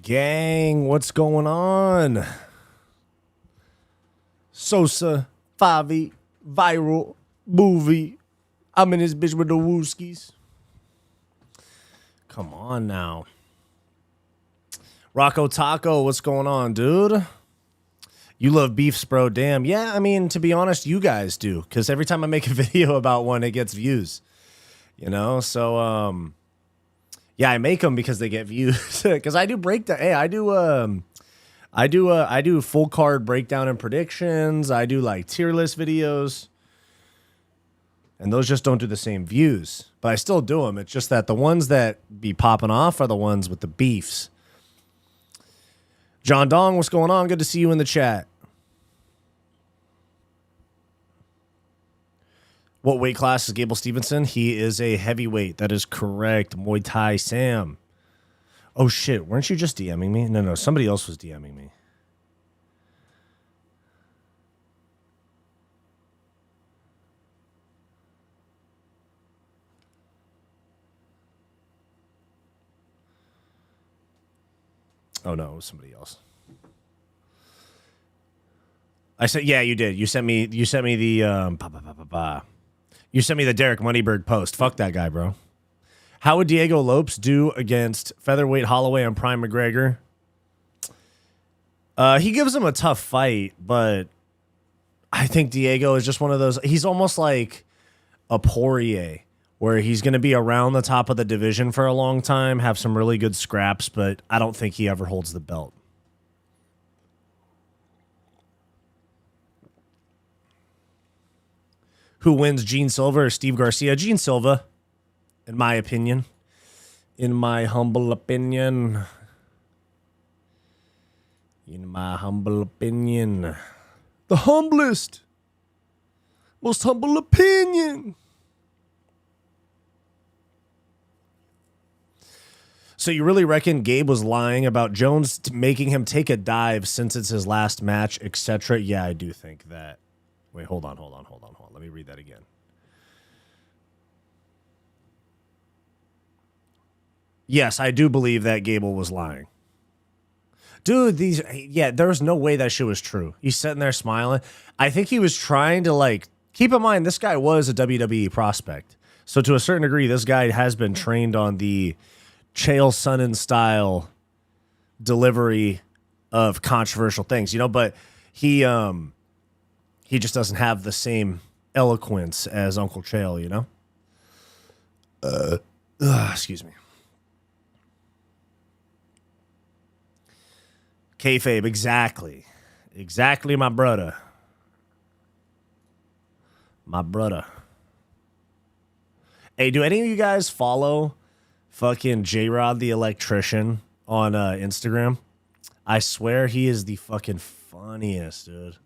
Gang, what's going on? Sosa, Favi, viral, movie. I'm in this bitch with the wooskies. Come on now. Rocco Taco, what's going on, dude? You love beefs, bro. Damn. Yeah, I mean, to be honest, you guys do. Because every time I make a video about one, it gets views. You know? So, yeah, I make them because they get views. Because I do breakdown. Hey, I do full card breakdown and predictions. I do like tier list videos. And those just don't do the same views. But I still do them. It's just that the ones that be popping off are the ones with the beefs. John Dong, what's going on? Good to see you in the chat. What weight class is Gable Steveson? He is a heavyweight. That is correct. Muay Thai Sam. Oh, shit. Weren't you just DMing me? No. Somebody else was DMing me. Oh, no. It was somebody else. I said, yeah, you did. You sent me the, You sent me the Derek Moneyberg post. Fuck that guy, bro. How would Diego Lopes do against featherweight Holloway and Prime McGregor? He gives him a tough fight, but I think Diego is just one of those. He's almost like a Poirier, where he's going to be around the top of the division for a long time, have some really good scraps, but I don't think he ever holds the belt. Who wins, Gene Silva or Steve Garcia? Gene Silva, in my opinion. In my humble opinion. In my humble opinion. The humblest. Most humble opinion. So you really reckon Gabe was lying about Jones making him take a dive since it's his last match, etc.? Yeah, I do think that. Wait, hold on. Let me read that again. Yes, I do believe that Gable was lying. Dude, there's no way that shit was true. He's sitting there smiling. I think he was trying to, like, keep in mind, this guy was a WWE prospect. So to a certain degree, this guy has been trained on the Chael Sonnen style delivery of controversial things, you know, but he just doesn't have the same eloquence as Uncle Chael, you know? Excuse me. Kayfabe, exactly. Exactly, my brother. My brother. Hey, do any of you guys follow fucking J-Rod the Electrician on Instagram? I swear he is the fucking funniest, dude.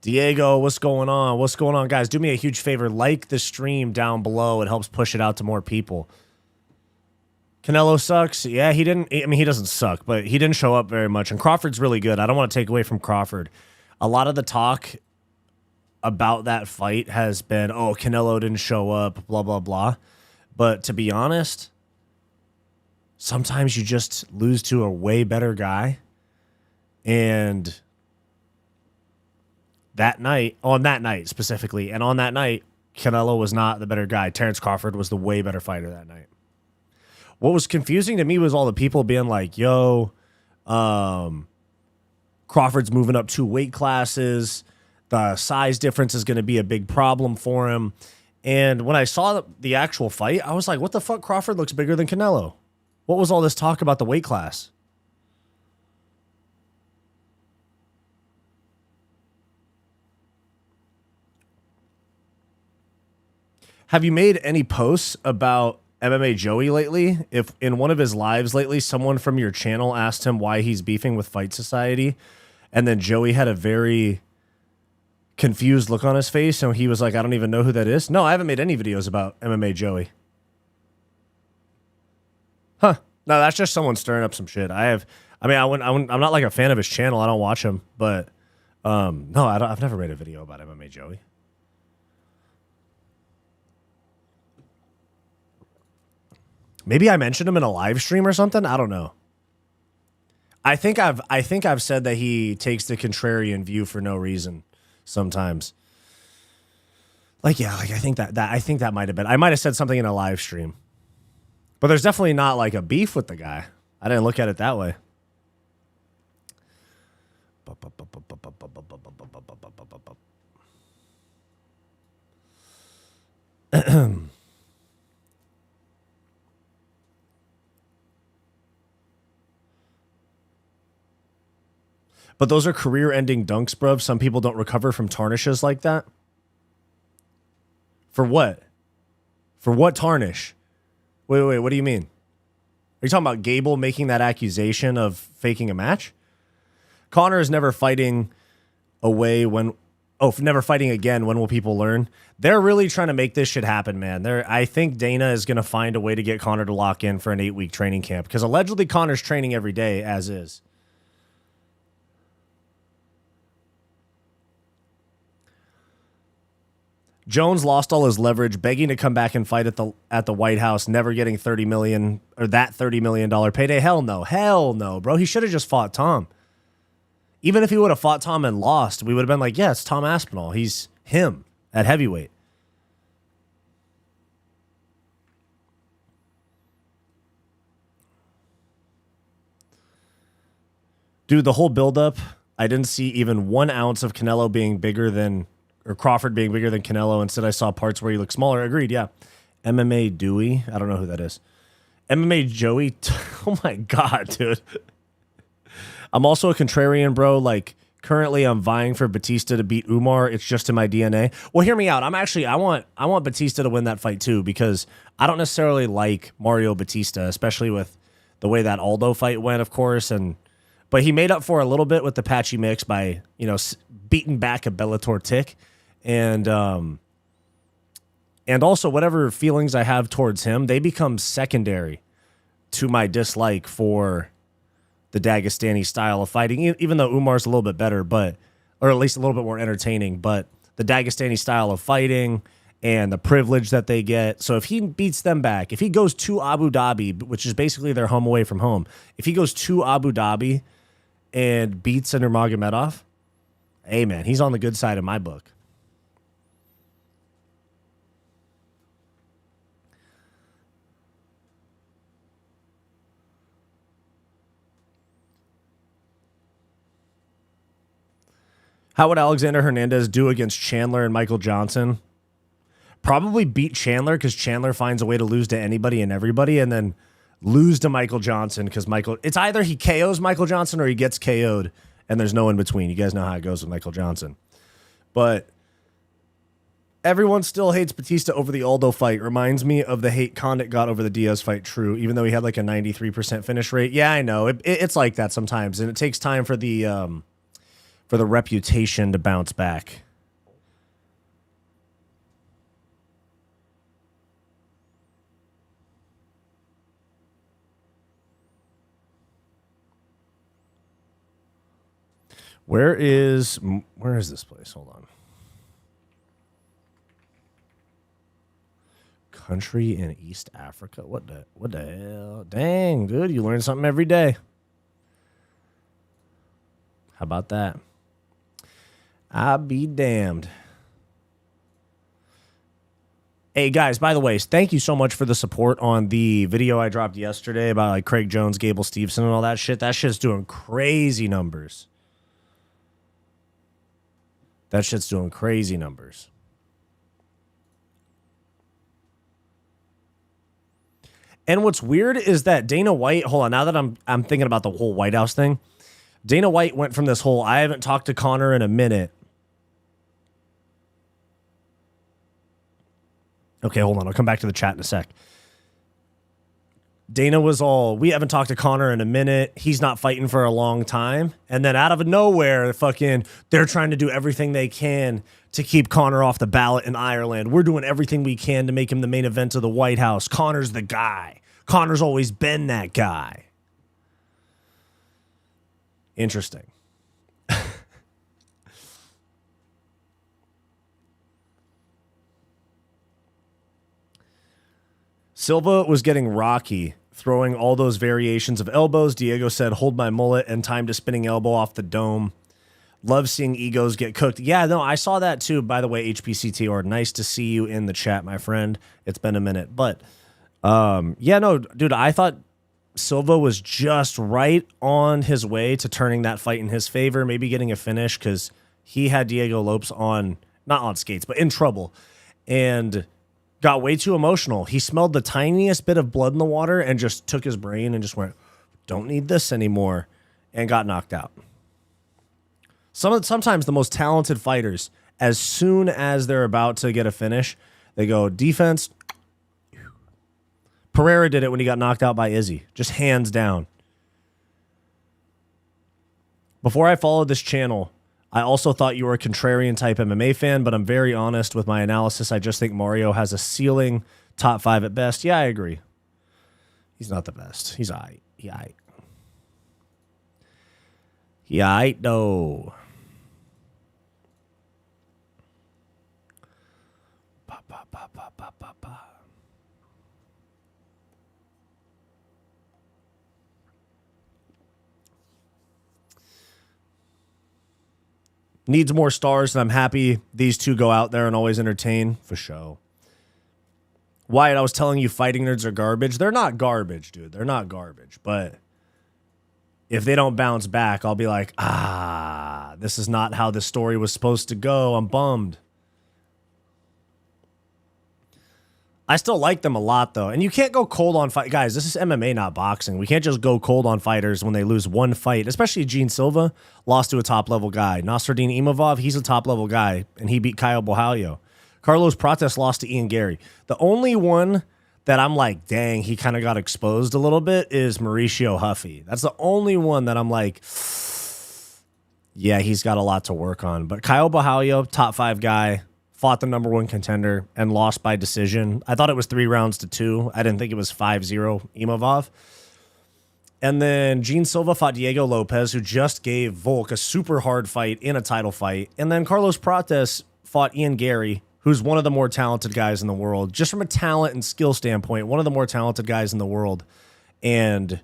Diego, what's going on? What's going on, guys? Do me a huge favor. Like the stream down below. It helps push it out to more people. Canelo sucks. Yeah, he doesn't suck, but he didn't show up very much. And Crawford's really good. I don't want to take away from Crawford. A lot of the talk about that fight has been, oh, Canelo didn't show up, blah, blah, blah. But to be honest, sometimes you just lose to a way better guy. And on that night specifically, Canelo was not the better guy. Terrence Crawford was the way better fighter that night. What was confusing to me was all the people being like, yo, Crawford's moving up 2 weight classes. The size difference is going to be a big problem for him. And when I saw the actual fight, I was like, what the fuck? Crawford looks bigger than Canelo. What was all this talk about the weight class? Have you made any posts about MMA Joey lately? If in one of his lives lately, someone from your channel asked him why he's beefing with Fight Society, and then Joey had a very confused look on his face, and he was like, I don't even know who that is. No, I haven't made any videos about MMA Joey. Huh. No, that's just someone stirring up some shit. I mean, I'm not like a fan of his channel. I don't watch him, but no, I've never made a video about MMA Joey. Maybe I mentioned him in a live stream or something. I don't know. I think I've said that he takes the contrarian view for no reason sometimes. Like, yeah, like I think that might have been. I might have said something in a live stream. But there's definitely not like a beef with the guy. I didn't look at it that way. But those are career-ending dunks, bruv. Some people don't recover from tarnishes like that. For what? For what tarnish? Wait, what do you mean? Are you talking about Gable making that accusation of faking a match? Conor is never fighting away when... Oh, never fighting again. When will people learn? They're really trying to make this shit happen, man. I think Dana is going to find a way to get Conor to lock in for an 8-week training camp. Because allegedly Conor's training every day, as is. Jones lost all his leverage, begging to come back and fight at the White House, never getting $30 million or that $30 million payday. Hell no, bro. He should have just fought Tom. Even if he would have fought Tom and lost, we would have been like, yeah, it's Tom Aspinall. He's him at heavyweight. Dude, the whole buildup, I didn't see even 1 ounce of Canelo being bigger than... or Crawford being bigger than Canelo. Instead, I saw parts where he looked smaller. Agreed, yeah. MMA Dewey. I don't know who that is. MMA Joey. Oh, my God, dude. I'm also a contrarian, bro. Like, currently, I'm vying for Batista to beat Umar. It's just in my DNA. Well, hear me out. I want Batista to win that fight, too, because I don't necessarily like Mario Batista, especially with the way that Aldo fight went, of course. But he made up for a little bit with the Patchy Mix by, beating back a Bellator tick. And also whatever feelings I have towards him, they become secondary to my dislike for the Dagestani style of fighting, even though Umar's a little bit better, or at least a little bit more entertaining, but the Dagestani style of fighting and the privilege that they get. So if he beats them back, if he goes to Abu Dhabi, which is basically their home away from home, if he goes to Abu Dhabi and beats Nurmagomedov, hey, man, he's on the good side of my book. How would Alexander Hernandez do against Chandler and Michael Johnson? Probably beat Chandler because Chandler finds a way to lose to anybody and everybody, and then lose to Michael Johnson because it's either he KOs Michael Johnson or he gets KO'd, and there's no in between. You guys know how it goes with Michael Johnson. But everyone still hates Batista over the Aldo fight. Reminds me of the hate Condit got over the Diaz fight. True, even though he had like a 93% finish rate. Yeah, I know. It's like that sometimes, and it takes time for the reputation to bounce back. Where is this place? Hold on. Country in East Africa. What the hell? Dang, dude, you learn something every day. How about that? I'll be damned. Hey, guys, by the way, thank you so much for the support on the video I dropped yesterday about like Craig Jones, Gable Steveson, and all that shit. That shit's doing crazy numbers. That shit's doing crazy numbers. And what's weird is that Dana White, hold on, now that I'm thinking about the whole White House thing, Dana White went from this whole, I haven't talked to Conor in a minute. Okay, hold on. I'll come back to the chat in a sec. Dana was all, we haven't talked to Conor in a minute. He's not fighting for a long time. And then out of nowhere, they're trying to do everything they can to keep Conor off the ballot in Ireland. We're doing everything we can to make him the main event of the White House. Conor's the guy. Conor's always been that guy. Interesting. Silva was getting rocky, throwing all those variations of elbows. Diego said, hold my mullet and timed a spinning elbow off the dome. Love seeing egos get cooked. Yeah, no, I saw that too. By the way, HPCT, or nice to see you in the chat, my friend. It's been a minute. But, yeah, no, dude, I thought Silva was just right on his way to turning that fight in his favor, maybe getting a finish, because he had Diego Lopes on, not on skates, but in trouble, and got way too emotional. He smelled the tiniest bit of blood in the water and just took his brain and just went, don't need this anymore, and got knocked out. Sometimes the most talented fighters, as soon as they're about to get a finish, they go defense. Pereira did it when he got knocked out by Izzy, just hands down. Before I followed this channel, I also thought you were a contrarian type MMA fan, but I'm very honest with my analysis. I just think Mario has a ceiling, top 5 at best. Yeah, I agree. He's not the best. He's all right. He all right. He all right, though. Needs more stars, and I'm happy these two go out there and always entertain, for sure. Wyatt, I was telling you fighting nerds are garbage. They're not garbage, dude. They're not garbage. But if they don't bounce back, I'll be like, this is not how this story was supposed to go. I'm bummed. I still like them a lot, though. And you can't go cold on fight. Guys, this is MMA, not boxing. We can't just go cold on fighters when they lose one fight, especially Gene Silva lost to a top-level guy. Nasruddin Imavov, he's a top-level guy, and he beat Kyle Bohalio. Carlos Prates lost to Ian Gary. The only one that I'm like, dang, he kind of got exposed a little bit is Mauricio Huffy. That's the only one that I'm like, yeah, he's got a lot to work on. But Kyle Bohalio, top 5 guy, fought the #1 contender and lost by decision. I thought it was 3 rounds to 2. I didn't think it was 5-0 Imavov. And then Gene Silva fought Diego Lopez, who just gave Volk a super hard fight in a title fight. And then Carlos Prates fought Ian Gary, who's one of the more talented guys in the world. Just from a talent and skill standpoint, one of the more talented guys in the world. And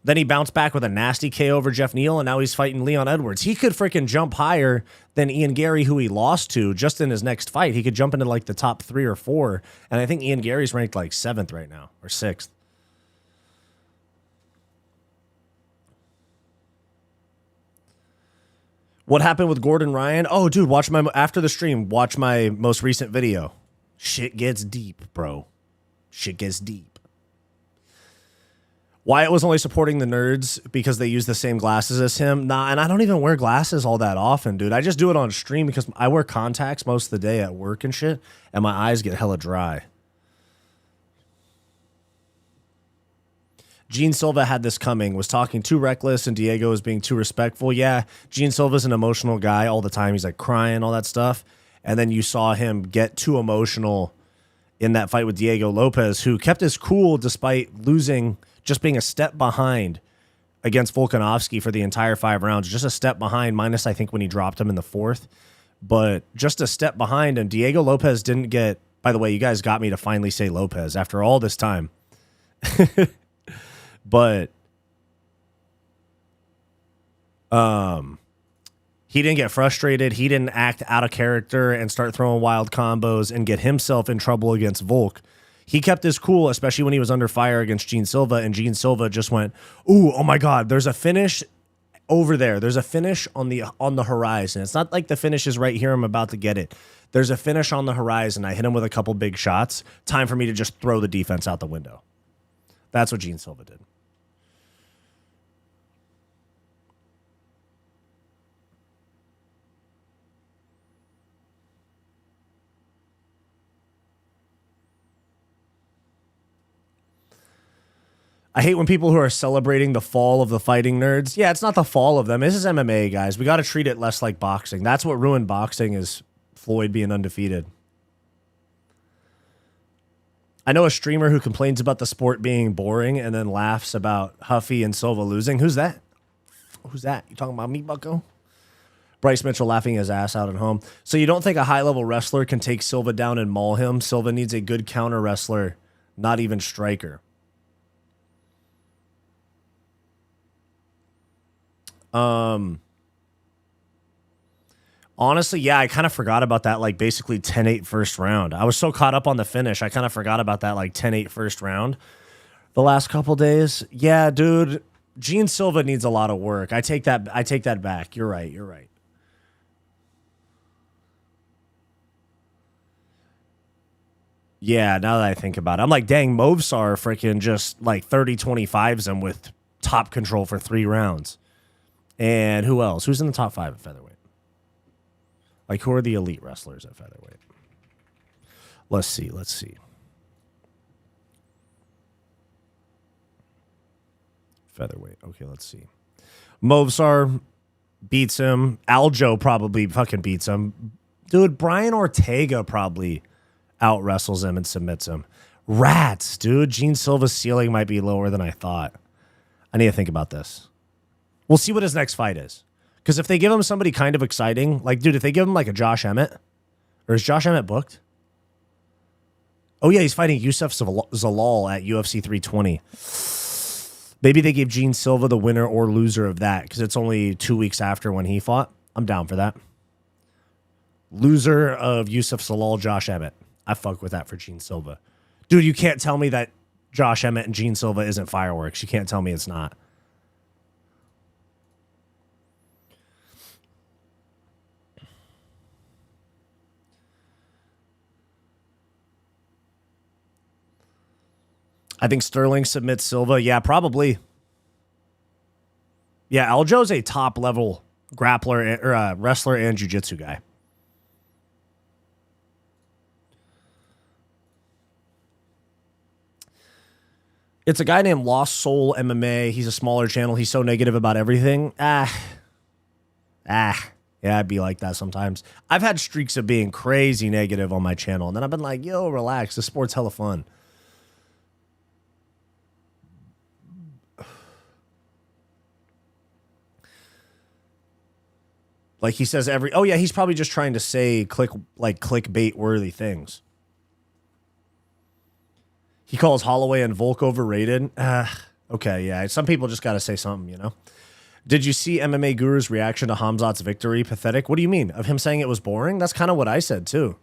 then he bounced back with a nasty KO over Jeff Neal, and now he's fighting Leon Edwards. He could freaking jump higher than Ian Gary, who he lost to just in his next fight. He could jump into like the top 3 or 4, and I think Ian Gary's ranked like 7th right now, or 6th. What happened with Gordon Ryan? Oh, dude, after the stream, watch my most recent video. Shit gets deep, bro. Shit gets deep. Wyatt was only supporting the nerds because they use the same glasses as him. Nah, and I don't even wear glasses all that often, dude. I just do it on stream because I wear contacts most of the day at work and shit, and my eyes get hella dry. Gene Silva had this coming, was talking too reckless, and Diego was being too respectful. Yeah, Gene Silva's an emotional guy all the time. He's like crying, all that stuff. And then you saw him get too emotional in that fight with Diego Lopez, who kept his cool despite losing, just being a step behind against Volkanovski for the entire 5 rounds. Just a step behind, minus I think when he dropped him in the 4th. But just a step behind, and Diego Lopez didn't get... By the way, you guys got me to finally say Lopez after all this time. But he didn't get frustrated. He didn't act out of character and start throwing wild combos and get himself in trouble against Volk. He kept his cool, especially when he was under fire against Gene Silva, and Gene Silva just went, "Ooh, oh my God, there's a finish over there. There's a finish on the horizon. It's not like the finish is right here. I'm about to get it. There's a finish on the horizon. I hit him with a couple big shots. Time for me to just throw the defense out the window." That's what Gene Silva did. I hate when people who are celebrating the fall of the fighting nerds. Yeah, it's not the fall of them. This is MMA, guys. We got to treat it less like boxing. That's what ruined boxing, is Floyd being undefeated. I know a streamer who complains about the sport being boring and then laughs about Huffy and Silva losing. Who's that? Who's that? You talking about me, bucko? Bryce Mitchell laughing his ass out at home. So you don't think a high-level wrestler can take Silva down and maul him? Silva needs a good counter wrestler, not even striker. Honestly, yeah, I kind of forgot about that, like, basically 10-8 first round. I was so caught up on the finish, I kind of forgot about that, like, 10-8 first round the last couple days. Yeah, dude, Gene Silva needs a lot of work. I take that back. You're right. Yeah, now that I think about it, I'm like, dang, Movsar freaking just like 30-25s him with top control for 3 rounds. And who else? Who's in the top 5 at featherweight? Like, who are the elite wrestlers at featherweight? Let's see. Featherweight. Okay, let's see. Movsar beats him. Aljo probably fucking beats him. Dude, Brian Ortega probably out wrestles him and submits him. Rats, dude. Gene Silva's ceiling might be lower than I thought. I need to think about this. We'll see what his next fight is. Because if they give him somebody kind of exciting, like, dude, if they give him like a Josh Emmett, or is Josh Emmett booked? Oh, yeah, he's fighting Yusuf Zalal at UFC 320. Maybe they give Gene Silva the winner or loser of that because it's only 2 weeks after when he fought. I'm down for that. Loser of Yusuf Zalal, Josh Emmett. I fuck with that for Gene Silva. Dude, you can't tell me that Josh Emmett and Gene Silva isn't fireworks. You can't tell me it's not. I think Sterling submits Silva. Yeah, probably. Yeah, Aljo's a top-level grappler or wrestler and jiu-jitsu guy. It's a guy named Lost Soul MMA. He's a smaller channel. He's so negative about everything. Yeah, I'd be like that sometimes. I've had streaks of being crazy negative on my channel, and then I've been like, yo, relax. This sport's hella fun. Like he says oh yeah, he's probably just trying to say clickbait worthy things. He calls Holloway and Volk overrated. Okay, yeah. Some people just got to say something, you know? Did you see MMA Guru's reaction to Hamzat's victory? Pathetic. What do you mean? Of him saying it was boring? That's kind of what I said, too.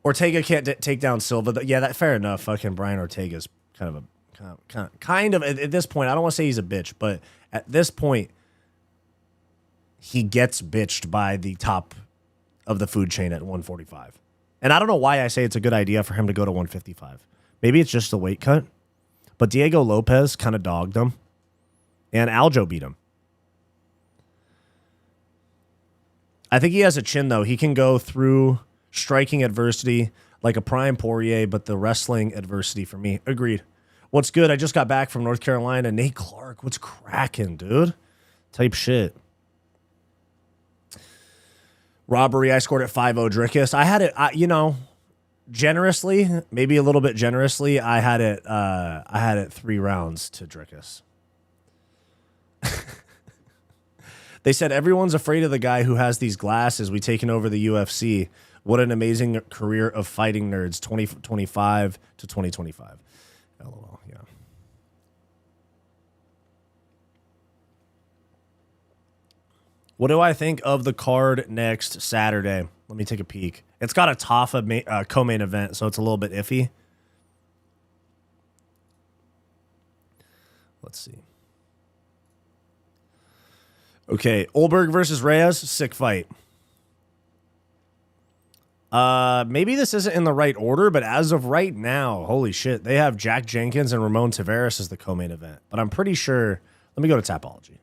Ortega can't take down Silva. Yeah, fair enough. Fucking Brian Ortega's kind of at this point. I don't want to say he's a bitch, but at this point, he gets bitched by the top of the food chain at 145. And I don't know why I say it's a good idea for him to go to 155. Maybe it's just the weight cut. But Diego Lopez kind of dogged him. And Aljo beat him. I think he has a chin, though. He can go through striking adversity like a prime Poirier, but the wrestling adversity for me. Agreed. What's good? I just got back from North Carolina. Nate Clark, what's cracking, dude? Type shit. Robbery, I scored at 5-0 Drickus. I had it, generously, maybe a little bit generously, I had it 3 rounds to Drickus. They said everyone's afraid of the guy who has these glasses. We taken over the UFC. What an amazing career of fighting nerds, 2025 to 2025. LOL, yeah. What do I think of the card next Saturday? Let me take a peek. It's got a Tafa co-main event, so it's a little bit iffy. Let's see. Okay, Olberg versus Reyes, sick fight. Maybe this isn't in the right order, but as of right now, holy shit, they have Jack Jenkins and Ramon Tavares as the co-main event. But I'm pretty sure. Let me go to Tapology.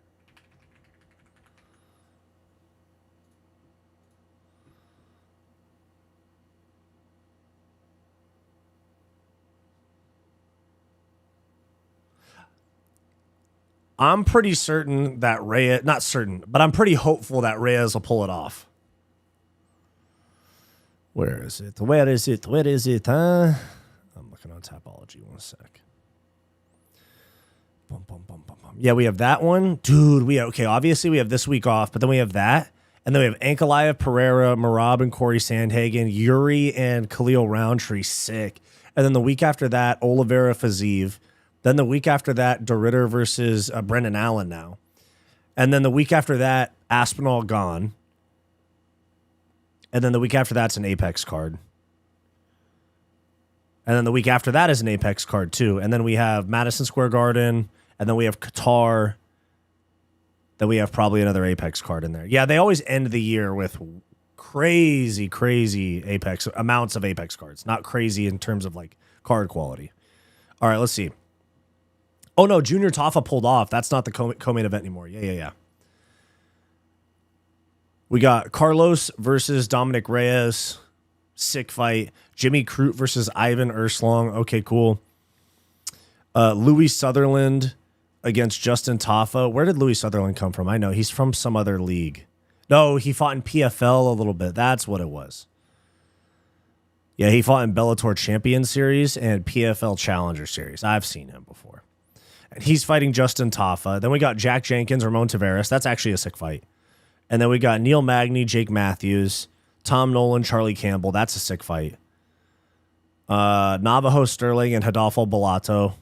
I'm pretty certain that Reyes, not certain, but I'm pretty hopeful that Reyes will pull it off. Where is it? Where is it? Where is it, huh? I'm looking on Tapology. 1 sec. Bum, bum, bum, bum, bum. Yeah, we have that one. Dude, okay, obviously we have this week off, but then we have that. And then we have Ankalaev, Pereira, Marab and Corey Sandhagen, Yuri and Khalil Roundtree, sick. And then the week after that, Oliveira Fazeev. Then the week after that, DeRitter versus Brendan Allen now. And then the week after that, Aspinall gone. And then the week after that's an Apex card. And then the week after that is an Apex card too. And then we have Madison Square Garden. And then we have Qatar. Then we have probably another Apex card in there. Yeah, they always end the year with crazy, crazy Apex amounts of Apex cards. Not crazy in terms of like card quality. All right, let's see. Oh no, Junior Tafa pulled off. That's not the co-main event anymore. Yeah. We got Carlos versus Dominic Reyes. Sick fight. Jimmy Crute versus Ivan Erslong. Okay, cool. Louis Sutherland against Justin Tafa. Where did Louis Sutherland come from? I know he's from some other league. No, he fought in PFL a little bit. That's what it was. Yeah, he fought in Bellator Champion Series and PFL Challenger Series. I've seen him before. And he's fighting Justin Tafa. Then we got Jack Jenkins, Ramon Tavares. That's actually a sick fight. And then we got Neil Magny, Jake Matthews, Tom Nolan, Charlie Campbell. That's a sick fight. Navajo Sterling and Hidalgo Bellato.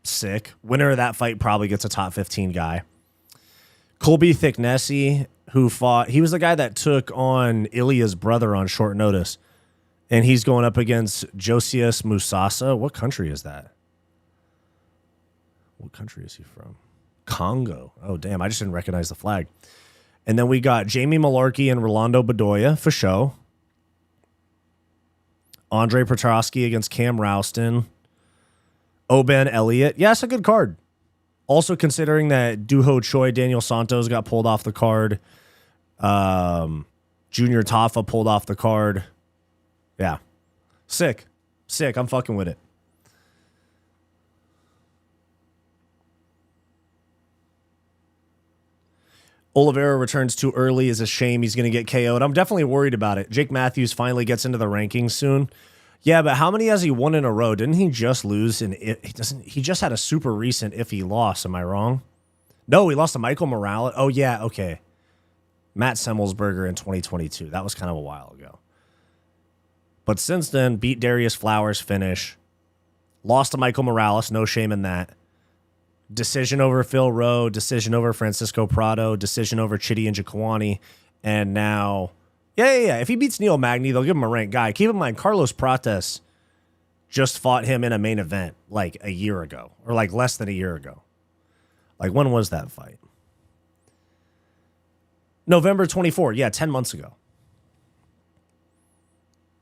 Sick. Winner of that fight probably gets a top 15 guy. Colby Thicknessy, who fought, he was the guy that took on Ilya's brother on short notice. And he's going up against Josias Musasa. What country is that? What country is he from? Congo. Oh, damn. I just didn't recognize the flag. And then we got Jamie Malarkey and Rolando Bedoya for show. Andre Petrosky against Cam Rouston. Oben Elliott. Yeah, it's a good card. Also considering that Duho Choi, Daniel Santos got pulled off the card. Junior Tafa pulled off the card. Yeah. Sick. I'm fucking with it. Oliveira returns too early is a shame. He's going to get KO'd. I'm definitely worried about it. Jake Matthews finally gets into the rankings soon. Yeah, but how many has he won in a row? Didn't he just lose? He just had a super recent iffy loss. Am I wrong? No, he lost to Michael Morales. Oh, yeah, okay. Matt Semmelsberger in 2022. That was kind of a while ago. But since then, beat Darius Flowers, finish. Lost to Michael Morales. No shame in that. Decision over Phil Rowe, decision over Francisco Prado, decision over Chidi and Jaquani, and now, yeah. If he beats Neil Magny, they'll give him a ranked guy. Keep in mind, Carlos Prates just fought him in a main event like a year ago, or like less than a year ago. Like, when was that fight? November 24. Yeah, 10 months ago.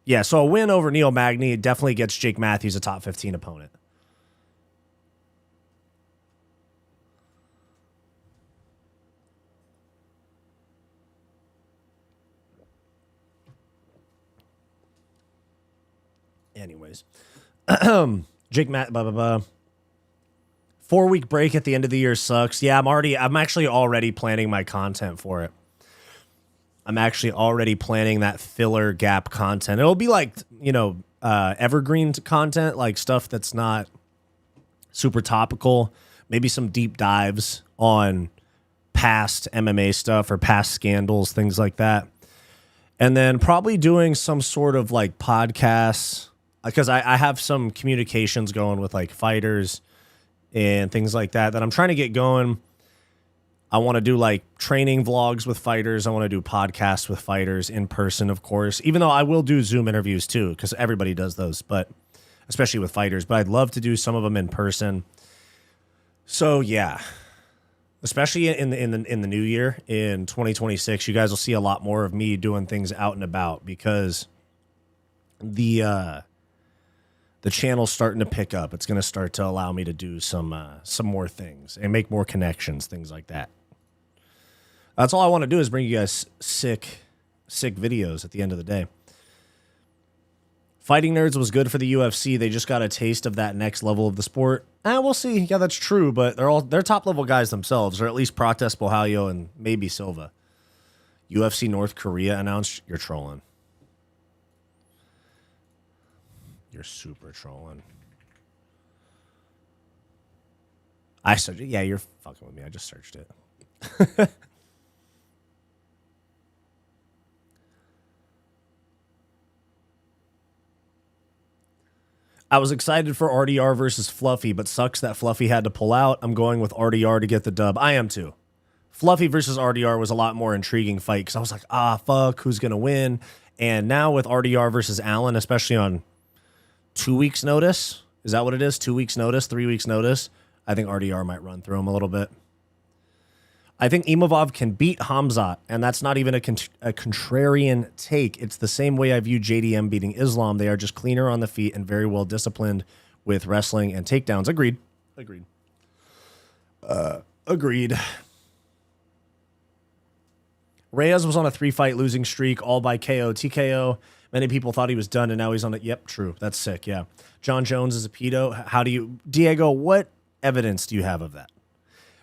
Yeah, so a win over Neil Magny definitely gets Jake Matthews a top 15 opponent. Anyways, Jake Matt, 4-week break at the end of the year sucks. Yeah, I'm actually already planning my content for it. I'm actually already planning that filler gap content. It'll be like, evergreen content, like stuff that's not super topical. Maybe some deep dives on past MMA stuff or past scandals, things like that. And then probably doing some sort of like podcasts, because I have some communications going with like fighters and things like that I'm trying to get going. I want to do like training vlogs with fighters. I want to do podcasts with fighters in person, of course, even though I will do Zoom interviews too, because everybody does those, but especially with fighters. But I'd love to do some of them in person. So yeah, especially in the new year in 2026, you guys will see a lot more of me doing things out and about, because the channel's starting to pick up. It's going to start to allow me to do some more things and make more connections, things like that. That's all I want to do, is bring you guys sick videos at the end of the day. Fighting Nerds was good for the UFC. They just got a taste of that next level of the sport. We'll see. Yeah, that's true, but they're top level guys themselves, or at least Prates, Bohalio, and maybe Silva. UFC North Korea announced. You're trolling. You're super trolling. I searched it. Yeah, you're fucking with me. I just searched it. I was excited for RDR versus Fluffy, but sucks that Fluffy had to pull out. I'm going with RDR to get the dub. I am too. Fluffy versus RDR was a lot more intriguing fight because I was like, fuck, who's going to win? And now with RDR versus Allen, especially on 2 weeks' notice, is that what it is? 2 weeks' notice, 3 weeks' notice? I think RDR might run through him a little bit. I think Imavov can beat Hamzat, and that's not even a contrarian take. It's the same way I view JDM beating Islam. They are just cleaner on the feet and very well disciplined with wrestling and takedowns. Agreed. Agreed. Reyes was on a 3-fight losing streak, all by KO, TKO. Many people thought he was done, and now he's on it. Yep, true. That's sick, yeah. John Jones is a pedo. How do you... Diego, what evidence do you have of that?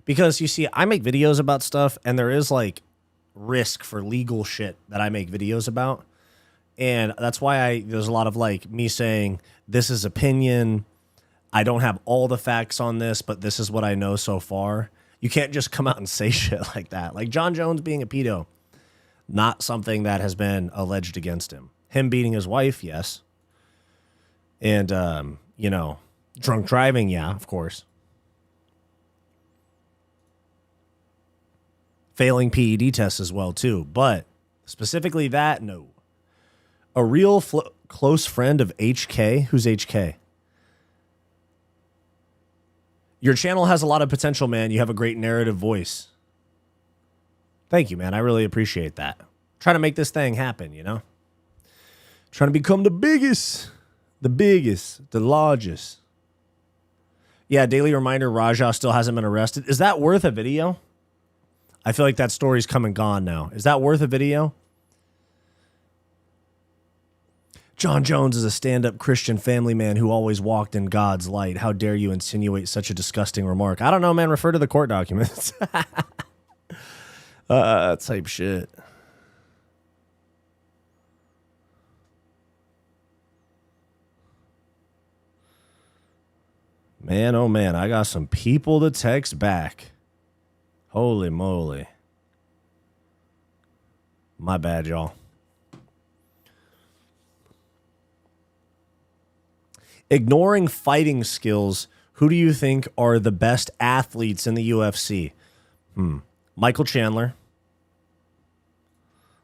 Because, you see, I make videos about stuff, and there is, like, risk for legal shit that I make videos about. And that's why there's a lot of, like, me saying, this is opinion. I don't have all the facts on this, but this is what I know so far. You can't just come out and say shit like that. Like, John Jones being a pedo, not something that has been alleged against him. Him beating his wife, yes. And, you know, drunk driving, yeah, of course. Failing PED tests as well, too. But specifically that, no. A real close friend of HK? Who's HK? Your channel has a lot of potential, man. You have a great narrative voice. Thank you, man. I really appreciate that. Trying to make this thing happen, you know? Trying to become the biggest, the largest. Yeah, daily reminder, Raja still hasn't been arrested. Is that worth a video? I feel like that story's come and gone now. Is that worth a video? John Jones is a stand-up Christian family man who always walked in God's light. How dare you insinuate such a disgusting remark? I don't know, man. Refer to the court documents. Type shit. Man, oh man, I got some people to text back. Holy moly. My bad, y'all. Ignoring fighting skills, who do you think are the best athletes in the UFC? Michael Chandler.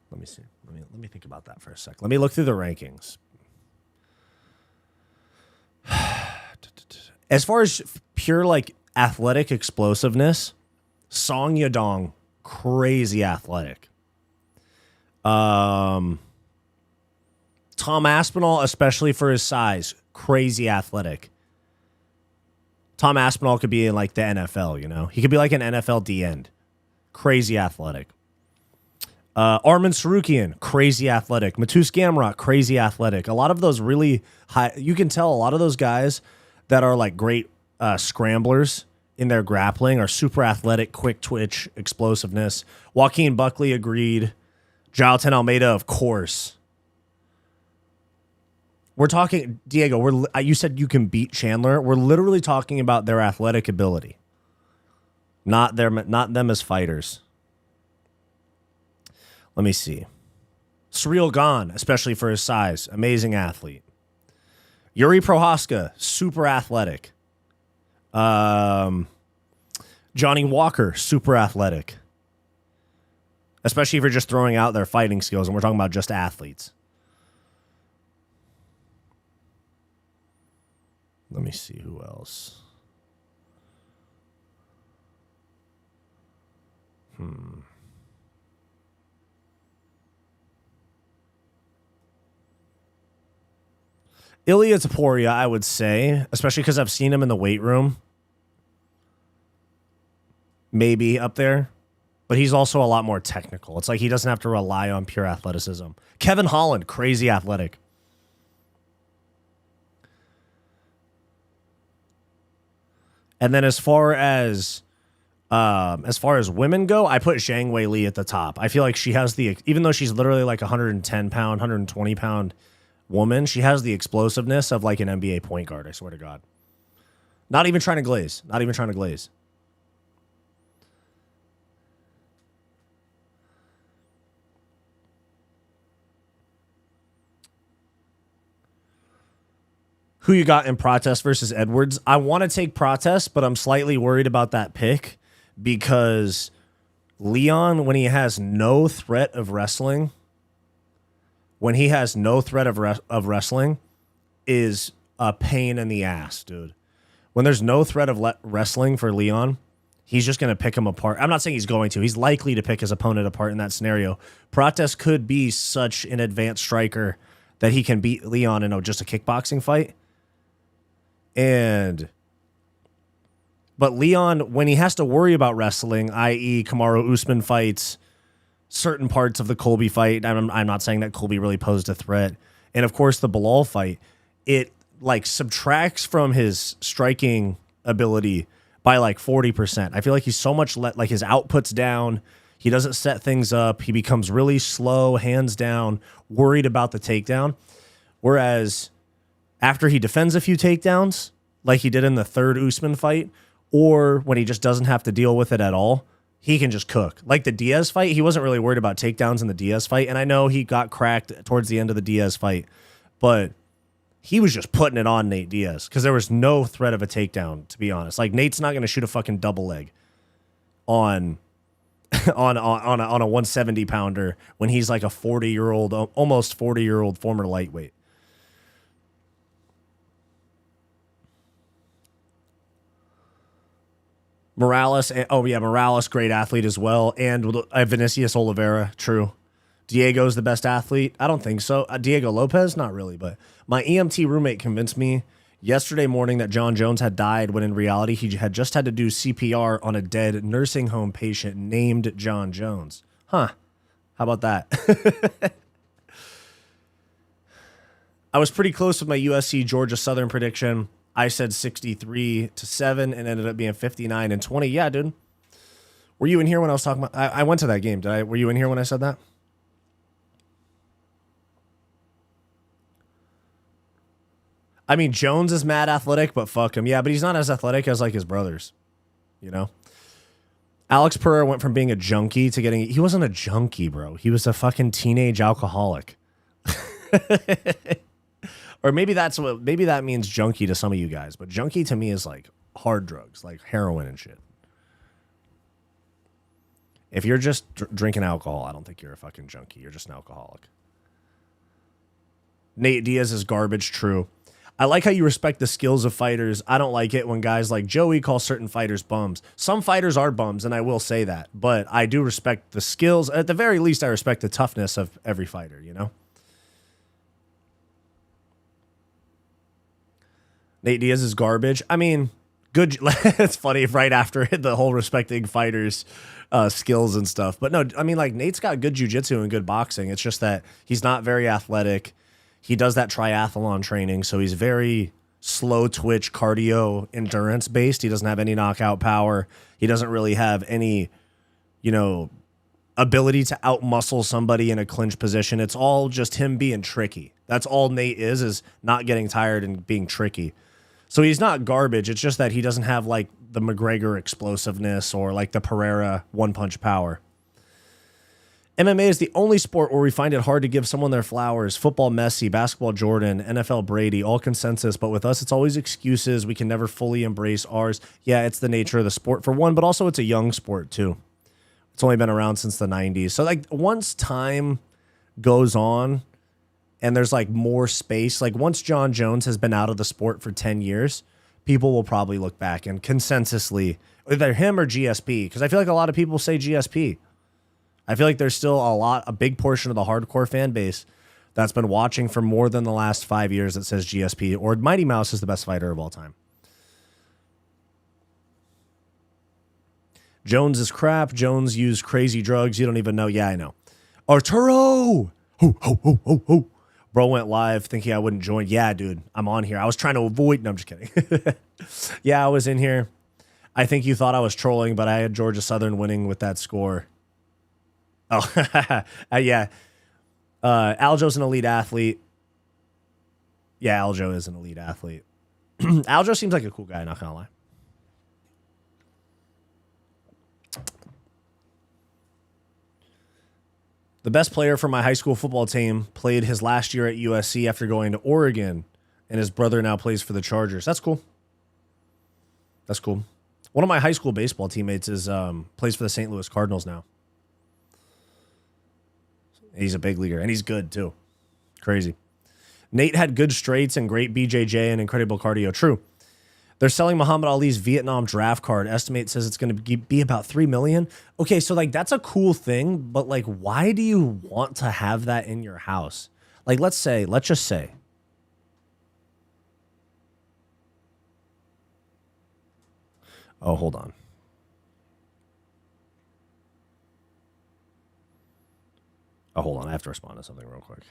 Let me see. Let me think about that for a sec. Let me look through the rankings. As far as pure like athletic explosiveness, Song Yadong, crazy athletic. Tom Aspinall, especially for his size, crazy athletic. Tom Aspinall could be in like the NFL, you know? He could be like an NFL D-end. Crazy athletic. Armin Sarukian, crazy athletic. Matus Gamrot, crazy athletic. A lot of those really high, you can tell a lot of those guys that are like great scramblers in their grappling are super athletic, quick twitch, explosiveness. Joaquin Buckley agreed. Jonathan Almeida, of course. We're talking, Diego, you said you can beat Chandler. We're literally talking about their athletic ability, not them as fighters. Let me see. Surreal Gone, especially for his size, amazing athlete. Yuri Prohaska, super athletic. Johnny Walker, super athletic. Especially if you're just throwing out their fighting skills, and we're talking about just athletes. Let me see who else. Ilya Taporia, I would say, especially because I've seen him in the weight room. Maybe up there. But he's also a lot more technical. It's like he doesn't have to rely on pure athleticism. Kevin Holland, crazy athletic. And then as far as women go, I put Zhang Weili at the top. I feel like she has even though she's literally like 110 pound, 120 pound woman, she has the explosiveness of like an NBA point guard, I swear to God. Not even trying to glaze. Not even trying to glaze. Who you got in Protest versus Edwards? I want to take Protest, but I'm slightly worried about that pick because Leon, when he has no threat of wrestling, is a pain in the ass, dude. When there's no threat of wrestling for Leon, he's just going to pick him apart. I'm not saying he's going to. He's likely to pick his opponent apart in that scenario. Protest could be such an advanced striker that he can beat Leon in just a kickboxing fight. But Leon, when he has to worry about wrestling, i.e. Kamaru Usman fights, certain parts of the Colby fight, I'm not saying that Colby really posed a threat, and of course the Bilal fight, it like subtracts from his striking ability by like 40%. I feel like he's so much like his output's down. He doesn't set things up. He becomes really slow, hands down, worried about the takedown. Whereas after he defends a few takedowns, like he did in the third Usman fight, or when he just doesn't have to deal with it at all, he can just cook. Like the Diaz fight, he wasn't really worried about takedowns in the Diaz fight, and I know he got cracked towards the end of the Diaz fight, but he was just putting it on Nate Diaz because there was no threat of a takedown, to be honest. Like Nate's not going to shoot a fucking double leg on a 170 pounder when he's like a 40-year-old, almost 40-year-old former lightweight. Morales, Morales, great athlete as well. And Vinicius Oliveira, true. Diego's the best athlete? I don't think so. Diego Lopez? Not really, but my EMT roommate convinced me yesterday morning that John Jones had died when in reality he had just had to do CPR on a dead nursing home patient named John Jones. Huh. How about that? I was pretty close with my USC Georgia Southern prediction. I said 63-7 and ended up being 59-20. Yeah, dude. Were you in here when I was talking about? I went to that game. Were you in here when I said that? I mean, Jones is mad athletic, but fuck him. Yeah, but he's not as athletic as like his brothers. You know. Alex Pereira went from being a junkie to getting. He wasn't a junkie, bro. He was a fucking teenage alcoholic. Or maybe that means junkie to some of you guys, but junkie to me is like hard drugs, like heroin and shit. If you're just drinking alcohol, I don't think you're a fucking junkie. You're just an alcoholic. Nate Diaz is garbage, true. I like how you respect the skills of fighters. I don't like it when guys like Joey call certain fighters bums. Some fighters are bums, and I will say that, but I do respect the skills. At the very least, I respect the toughness of every fighter, you know? Nate Diaz is garbage. I mean, good. It's funny right after the whole respecting fighters' skills and stuff. But no, I mean, like Nate's got good jiu-jitsu and good boxing. It's just that he's not very athletic. He does that triathlon training, so he's very slow twitch, cardio, endurance based. He doesn't have any knockout power. He doesn't really have any, ability to outmuscle somebody in a clinch position. It's all just him being tricky. That's all Nate is not getting tired and being tricky. So he's not garbage. It's just that he doesn't have like the McGregor explosiveness or like the Pereira one-punch power. MMA is the only sport where we find it hard to give someone their flowers. Football, Messi. Basketball, Jordan. NFL, Brady. All consensus. But with us, it's always excuses. We can never fully embrace ours. Yeah, it's the nature of the sport for one, but also it's a young sport too. It's only been around since the 90s. So like once time goes on, and there's like more space. Like once John Jones has been out of the sport for 10 years, people will probably look back and consensusly, either him or GSP, because I feel like a lot of people say GSP. I feel like there's still a big portion of the hardcore fan base that's been watching for more than the last 5 years that says GSP, or Mighty Mouse is the best fighter of all time. Jones is crap. Jones used crazy drugs. You don't even know. Yeah, I know. Arturo! Ho, ho, ho, ho, ho. Bro went live thinking I wouldn't join. Yeah, dude, I'm on here. I was trying to avoid. No, I'm just kidding. Yeah, I was in here. I think you thought I was trolling, but I had Georgia Southern winning with that score. Oh, yeah. Aljo's an elite athlete. Yeah, Aljo is an elite athlete. Aljo seems like a cool guy, not gonna lie. The best player for my high school football team played his last year at USC after going to Oregon, and his brother now plays for the Chargers. That's cool. That's cool. One of my high school baseball teammates is plays for the St. Louis Cardinals now. He's a big leaguer, and he's good, too. Crazy. Nate had good straights and great BJJ and incredible cardio. True. They're selling Muhammad Ali's Vietnam draft card. Estimate says it's going to be about $3 million. Okay, so, like, that's a cool thing, but, like, why do you want to have that in your house? Like, let's just say. Oh, hold on. Oh, hold on. I have to respond to something real quick.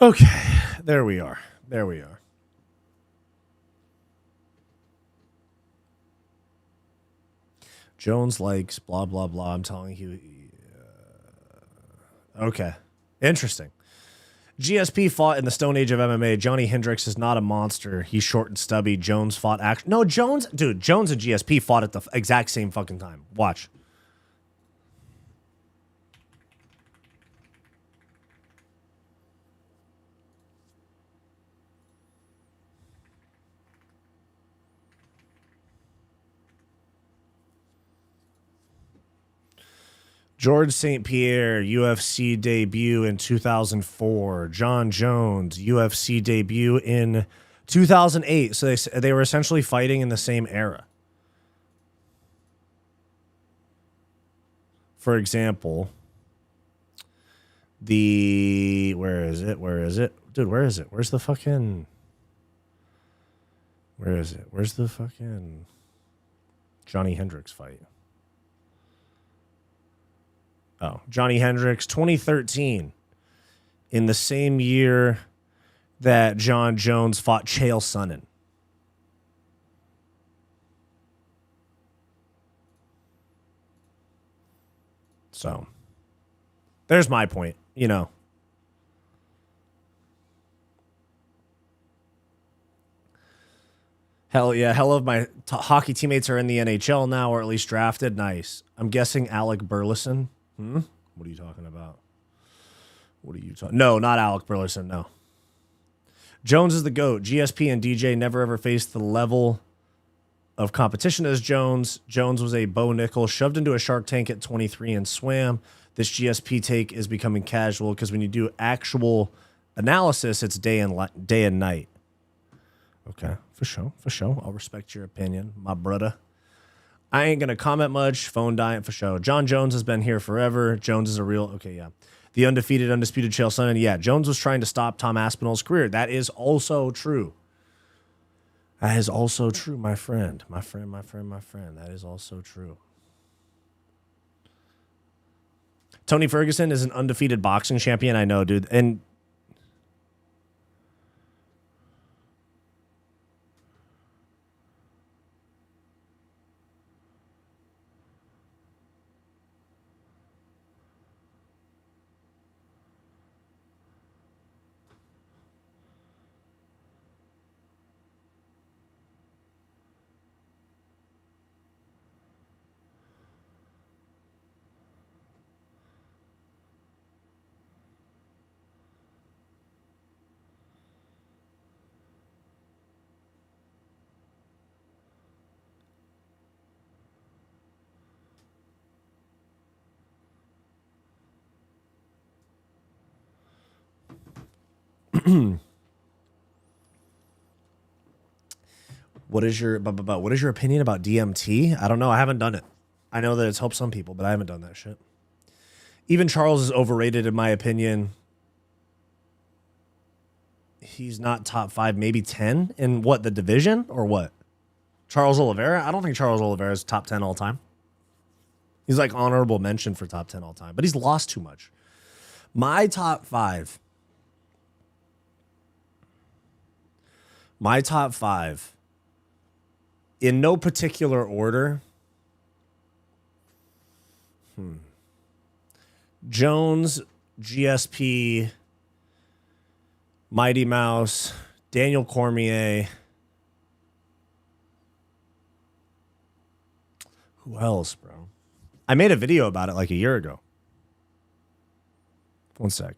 Okay, there we are. There we are. Jones likes blah, blah, blah. I'm telling you. Okay, interesting. GSP fought in the Stone Age of MMA. Johnny Hendricks is not a monster. He's short and stubby. Jones fought No, Jones and GSP fought at the exact same fucking time. Watch. George St. Pierre, UFC debut in 2004. John Jones, UFC debut in 2008. So they were essentially fighting in the same era. For example, where is it? Dude, where is it? Where's the fucking... Where is it? Where's the fucking Johnny Hendricks fight? Oh, Johnny Hendricks, 2013. In the same year that John Jones fought Chael Sonnen. So, there's my point, you know. Hell yeah, hell of my hockey teammates are in the NHL now, or at least drafted. Nice. I'm guessing Alec Burleson. What are you talking about? No, not Alec Burleson, no. Jones is the GOAT. GSP and DJ never ever faced the level of competition as Jones. Jones was a Bo Nickel shoved into a shark tank at 23 and swam. This GSP take is becoming casual because when you do actual analysis, it's day and night. Okay, for sure. I'll respect your opinion, my brother. I ain't going to comment much. Phone dying for sure. John Jones has been here forever. Jones is a real... Okay, yeah. The undefeated, undisputed Chael Sonnen. Yeah, Jones was trying to stop Tom Aspinall's career. That is also true. That is also true, my friend. My friend. That is also true. Tony Ferguson is an undefeated boxing champion. I know, dude. And... What is your opinion about DMT? I don't know. I haven't done it. I know that it's helped some people, but I haven't done that shit. Even Charles is overrated in my opinion. He's not top 5, maybe 10 in what, the division or what? Charles Oliveira? I don't think Charles Oliveira is top 10 all time. He's like honorable mention for top 10 all time, but he's lost too much. My top 5. In no particular order. Jones, GSP, Mighty Mouse, Daniel Cormier. Who else, bro? I made a video about it like a year ago. One sec.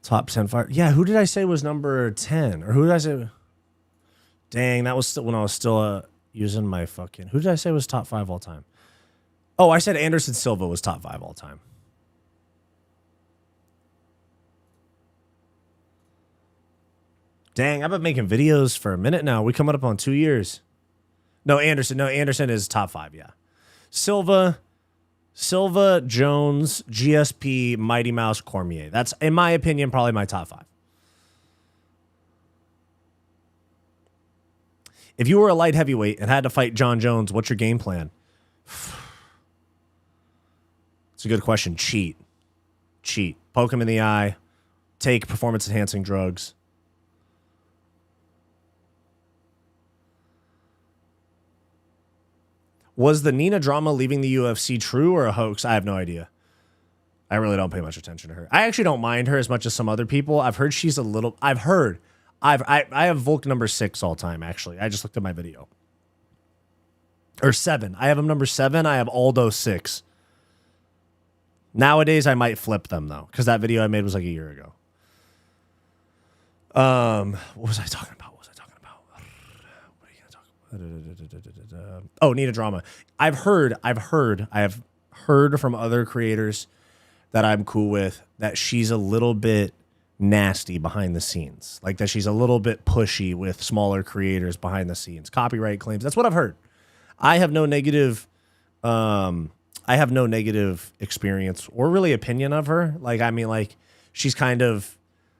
Top 10 fire. Yeah, who did I say was number 10? Or who did I say? Dang, that was still when I was still using my fucking... Who did I say was top 5 all time? Oh, I said Anderson Silva was top 5 all time. Dang, I've been making videos for a minute now. We coming up on 2 years. No, Anderson is top 5, yeah. Silva, Jones, GSP, Mighty Mouse, Cormier. That's, in my opinion, probably my top 5. If you were a light heavyweight and had to fight John Jones, what's your game plan? It's a good question. Cheat. Poke him in the eye. Take performance-enhancing drugs. Was the Nina drama leaving the UFC true or a hoax? I have no idea. I really don't pay much attention to her. I actually don't mind her as much as some other people. I've heard she's a little... I have Volk number 6 all time, actually. I just looked at my video. Or 7. I have him number 7. I have Aldo 6. Nowadays, I might flip them, though, because that video I made was like a year ago. What was I talking about? What are you going to talk about? Oh, Nina drama. I have heard from other creators that I'm cool with that she's a little bit nasty behind the scenes. Like that she's a little bit pushy with smaller creators behind the scenes. Copyright claims. That's what I've heard. I have no negative experience or really opinion of her. Like, I mean, like, she's kind of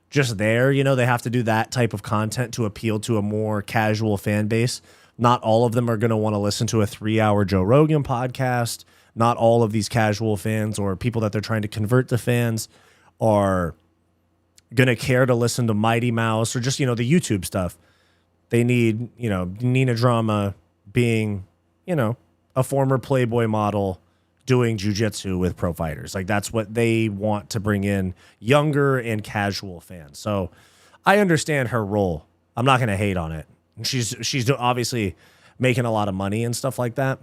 just there. You know, they have to do that type of content to appeal to a more casual fan base. Not all of them are going to want to listen to a 3-hour Joe Rogan podcast. Not all of these casual fans or people that they're trying to convert to fans are going to care to listen to Mighty Mouse or just, you know, the YouTube stuff. They need, you know, Nina drama being, you know, a former Playboy model doing jiu-jitsu with pro fighters. Like, that's what they want to bring in younger and casual fans. So I understand her role. I'm not going to hate on it. She's obviously making a lot of money and stuff like that.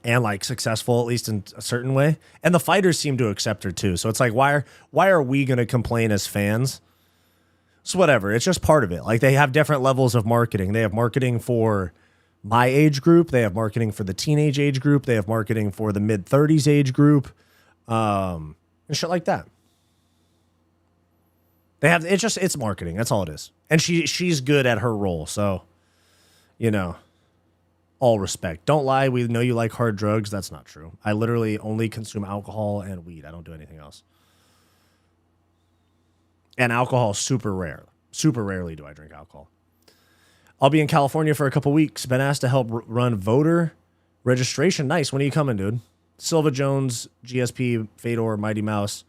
And like successful, at least in a certain way. And the fighters seem to accept her too. So it's like, why are we going to complain as fans? It's whatever. It's just part of it. Like, they have different levels of marketing. They have marketing for my age group. They have marketing for the teenage age group. They have marketing for the mid-30s age group. And shit like that. They have, it's marketing. That's all it is. And she's good at her role. So, you know, all respect. Don't lie. We know you like hard drugs. That's not true. I literally only consume alcohol and weed. I don't do anything else. And alcohol, super rare. Super rarely do I drink alcohol. I'll be in California for a couple weeks. Been asked to help run voter registration. Nice. When are you coming, dude? Silva, Jones, GSP, Fedor, Mighty Mouse.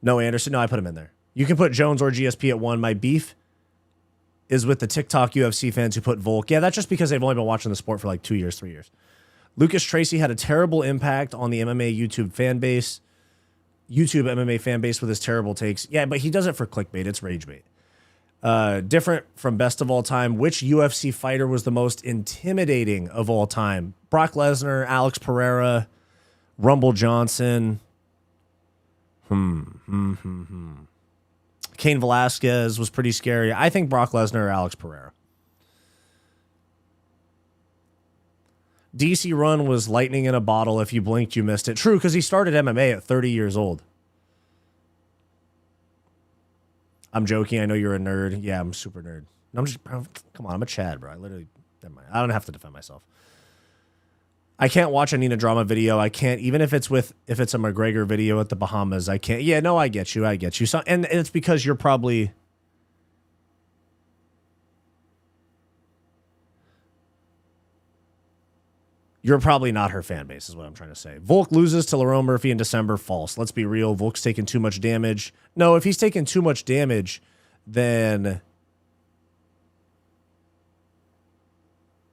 No, Anderson. No, I put him in there. You can put Jones or GSP at 1. My beef is with the TikTok UFC fans who put Volk. Yeah, that's just because they've only been watching the sport for like 2 years, 3 years. Lucas Tracy had a terrible impact on the MMA YouTube fan base. YouTube MMA fan base with his terrible takes. Yeah, but he does it for clickbait. It's rage bait. Different from best of all time. Which UFC fighter was the most intimidating of all time? Brock Lesnar, Alex Pereira, Rumble Johnson. Cain Velasquez was pretty scary. I think Brock Lesnar or Alex Pereira. DC Run was lightning in a bottle. If you blinked, you missed it. True, because he started MMA at 30 years old. I'm joking. I know you're a nerd. Yeah, I'm a super nerd. I'm just, bro, come on, I'm a Chad, bro. I literally, never mind. I don't have to defend myself. I can't watch a Nina drama video. I can't, even if it's a McGregor video at the Bahamas. I can't. Yeah, no, I get you. I get you. So, and it's because you're probably, not her fan base, is what I'm trying to say. Volk loses to Lerone Murphy in December. False. Let's be real. Volk's taking too much damage. No, if he's taking too much damage, then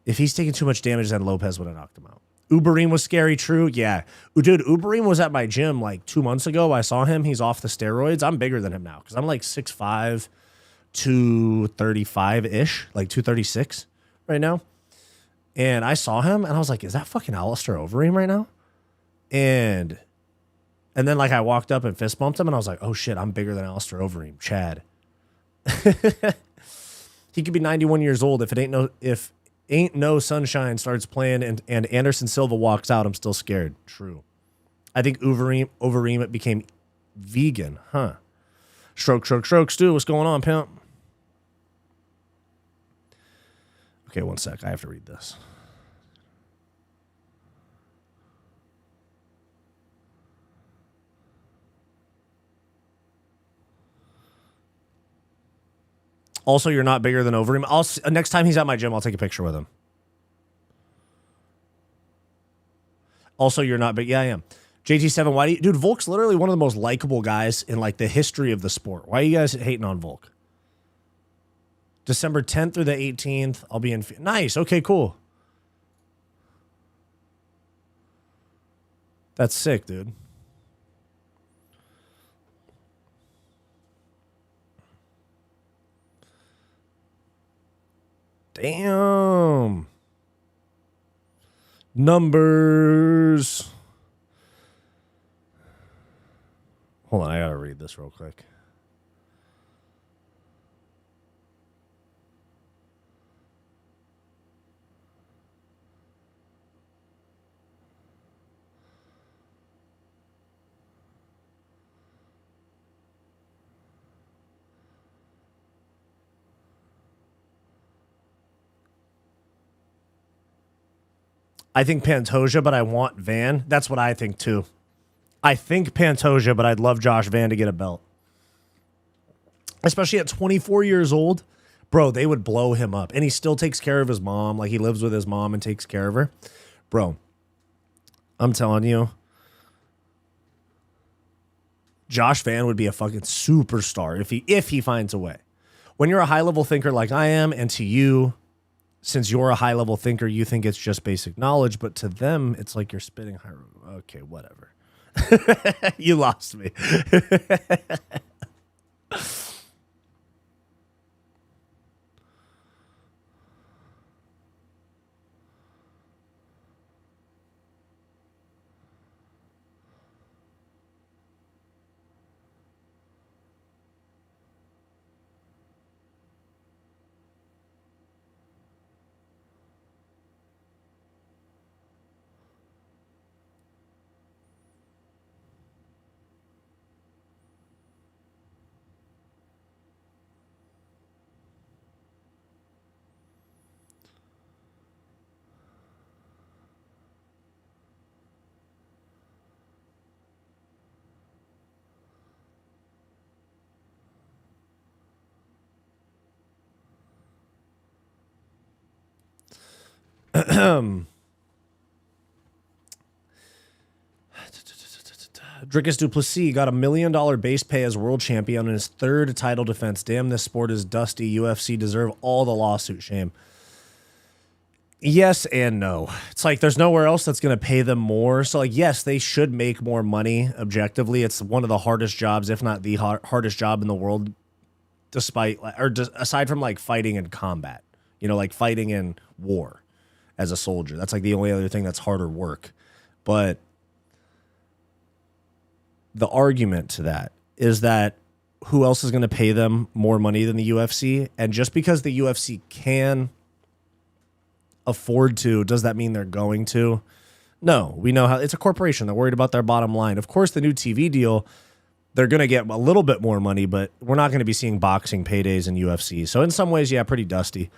Lopez would have knocked him out. Uberim was scary, true. Yeah. Dude, Uberim was at my gym like 2 months ago. I saw him. He's off the steroids. I'm bigger than him now because I'm like 6'5", 235-ish, like 236 right now. And I saw him, and I was like, is that fucking Alistair Overeem right now? And then, like, I walked up and fist bumped him, and I was like, oh, shit, I'm bigger than Alistair Overeem. Chad. He could be 91 years old. If Ain't No Sunshine starts playing and Anderson Silva walks out, I'm still scared. True. I think Overeem became vegan. Huh. Stroke, Stu. What's going on, pimp? Okay, one sec. I have to read this. Also, you're not bigger than Overeem. Next time he's at my gym, I'll take a picture with him. Also, you're not big. Yeah, I am. JT7, why do you... Dude, Volk's literally one of the most likable guys in, like, the history of the sport. Why are you guys hating on Volk? December 10th through the 18th, I'll be in... Nice. Okay, cool. That's sick, dude. Damn. Numbers. Hold on, I gotta read this real quick. I think Pantoja, but I want Van. That's what I think, too. I think Pantoja, but I'd love Josh Van to get a belt. Especially at 24 years old. Bro, they would blow him up. And he still takes care of his mom. Like, he lives with his mom and takes care of her. Bro, I'm telling you, Josh Van would be a fucking superstar if he finds a way. When you're a high-level thinker like I am, and to you... Since you're a high-level thinker, you think it's just basic knowledge, but to them, it's like you're spitting high. Okay, whatever. You lost me. Drickus Duplessis got $1 million base pay as world champion in his third title defense. Damn, this sport is dusty. UFC deserve all the lawsuit shame. Yes and no. It's like there's nowhere else that's going to pay them more. So, like, yes, they should make more money objectively. It's one of the hardest jobs, if not the hardest job in the world, aside from, like, fighting in combat. You know, like fighting in war as a soldier. That's, like, the only other thing that's harder work. But the argument to that is that who else is going to pay them more money than the UFC? And just because the UFC can afford to, does that mean they're going to? No, we know how it's a corporation. They're worried about their bottom line. Of course, the new TV deal, they're going to get a little bit more money, but we're not going to be seeing boxing paydays in UFC. So in some ways, yeah, pretty dusty.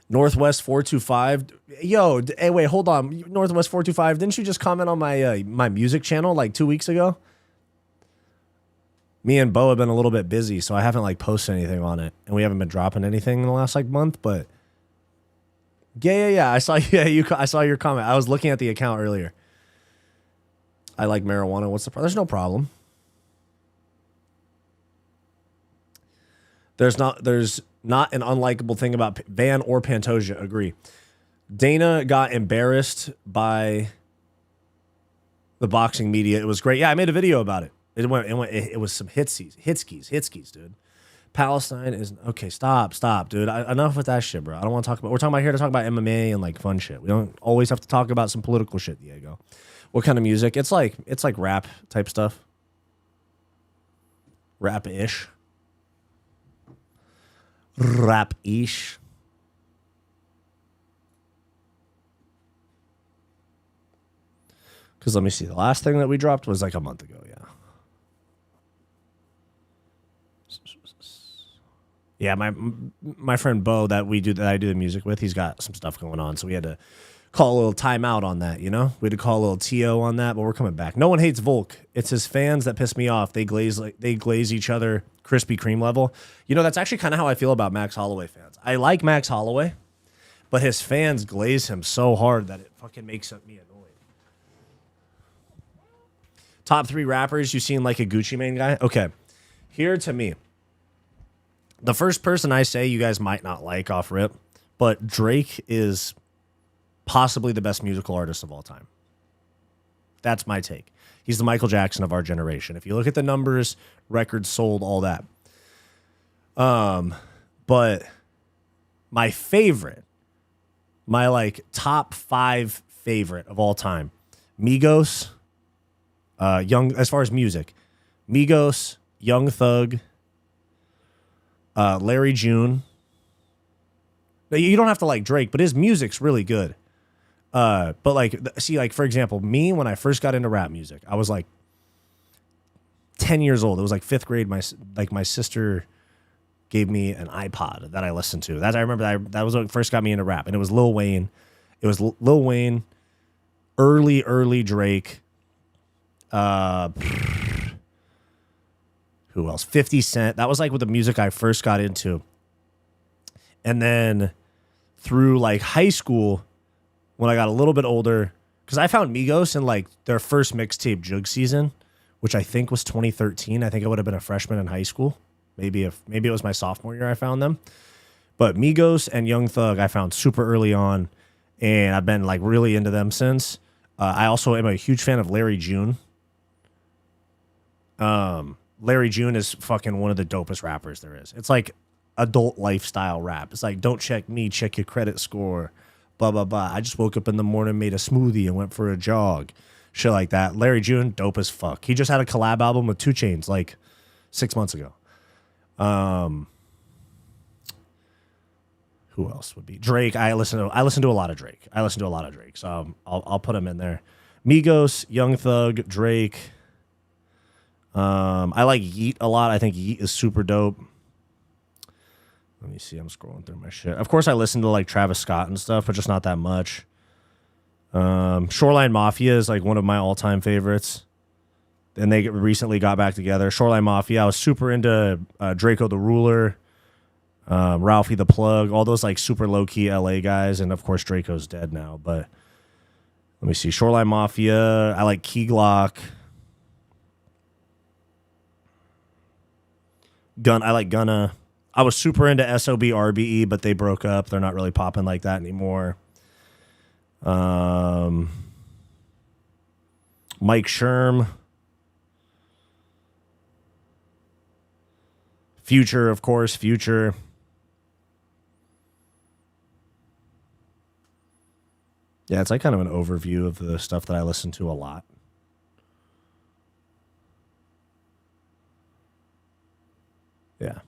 Northwest 425. Yo, hey, wait, hold on. Northwest 425, didn't you just comment on my my music channel like 2 weeks ago? Me and Bo have been a little bit busy, so I haven't like posted anything on it, and we haven't been dropping anything in the last like month. But yeah. I saw I saw your comment. I was looking at the account earlier. I like marijuana. What's the problem? There's no problem. There's not an unlikable thing about Van or Pantoja. Agree. Dana got embarrassed by the boxing media. It was great. Yeah, I made a video about it. It was some hitskis, dude. Palestine is okay. Stop, dude. Enough with that shit, bro. I don't want to talk about. We're talking about here to talk about MMA and like fun shit. We don't always have to talk about some political shit, Diego. What kind of music? It's like rap type stuff. Rap-ish. Rap-ish. Because let me see. The last thing that we dropped was like a month ago, yeah. Yeah, my friend Bo that I do the music with, he's got some stuff going on, so we had to call a little timeout on that, you know? We had to call a little TO on that, but we're coming back. No one hates Volk. It's his fans that piss me off. They glaze each other Krispy Kreme level. You know, that's actually kind of how I feel about Max Holloway fans. I like Max Holloway, but his fans glaze him so hard that it fucking makes me annoyed. Top 3 rappers you seen like a Gucci Mane guy? Okay. Here to me. The first person I say you guys might not like off rip, but Drake is possibly the best musical artist of all time. That's my take. He's the Michael Jackson of our generation. If you look at the numbers, records sold, all that. But my favorite, my like top 5 favorite of all time, Migos, as far as music, Migos, Young Thug, Larry June. Now, you don't have to like Drake, but his music's really good. But like, see, like for example, me when I first got into rap music, I was like 10 years old. It was like 5th grade. My sister gave me an iPod that I listened to. I remember that was what first got me into rap, and it was Lil Wayne. It was Lil Wayne, early Drake. Who else? 50 Cent. That was like with the music I first got into. And then through like high school, when I got a little bit older, because I found Migos in like their first mixtape Jug Season, which I think was 2013. I think I would have been a freshman in high school. Maybe it was my sophomore year I found them. But Migos and Young Thug I found super early on, and I've been like really into them since. I also am a huge fan of Larry June. Larry June is fucking one of the dopest rappers there is. It's like adult lifestyle rap. It's like, don't check me, check your credit score, blah, blah, blah. I just woke up in the morning, made a smoothie, and went for a jog. Shit like that. Larry June, dope as fuck. He just had a collab album with 2 Chainz like 6 months ago. Who else would be? Drake. I listen to a lot of Drake. So I'll put him in there. Migos, Young Thug, Drake. I like Yeet a lot. I think Yeet is super dope. Let me see. I'm scrolling through my shit. Of course, I listen to like Travis Scott and stuff, but just not that much. Shoreline Mafia is like one of my all-time favorites. And they recently got back together. Shoreline Mafia. I was super into Draco the Ruler, Ralphie the Plug, all those like super low-key LA guys. And of course, Draco's dead now. But let me see. Shoreline Mafia. I like Key Glock. I like Gunna. I was super into SOB RBE, but they broke up. They're not really popping like that anymore. Mike Sherm. Future, of course. Future. Yeah, it's like kind of an overview of the stuff that I listen to a lot. Yeah.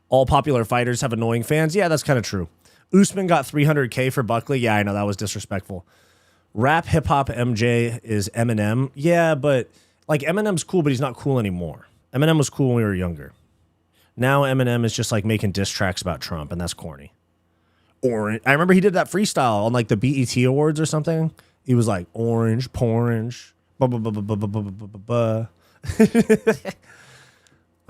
All popular fighters have annoying fans. Yeah, that's kind of true. Usman got 300K for Buckley. Yeah, I know that was disrespectful. Rap hip hop MJ is Eminem. Yeah, but like Eminem's cool, but he's not cool anymore. Eminem was cool when we were younger. Now Eminem is just like making diss tracks about Trump, and that's corny. Orange. I remember he did that freestyle on like the BET Awards or something. He was like orange, porange, I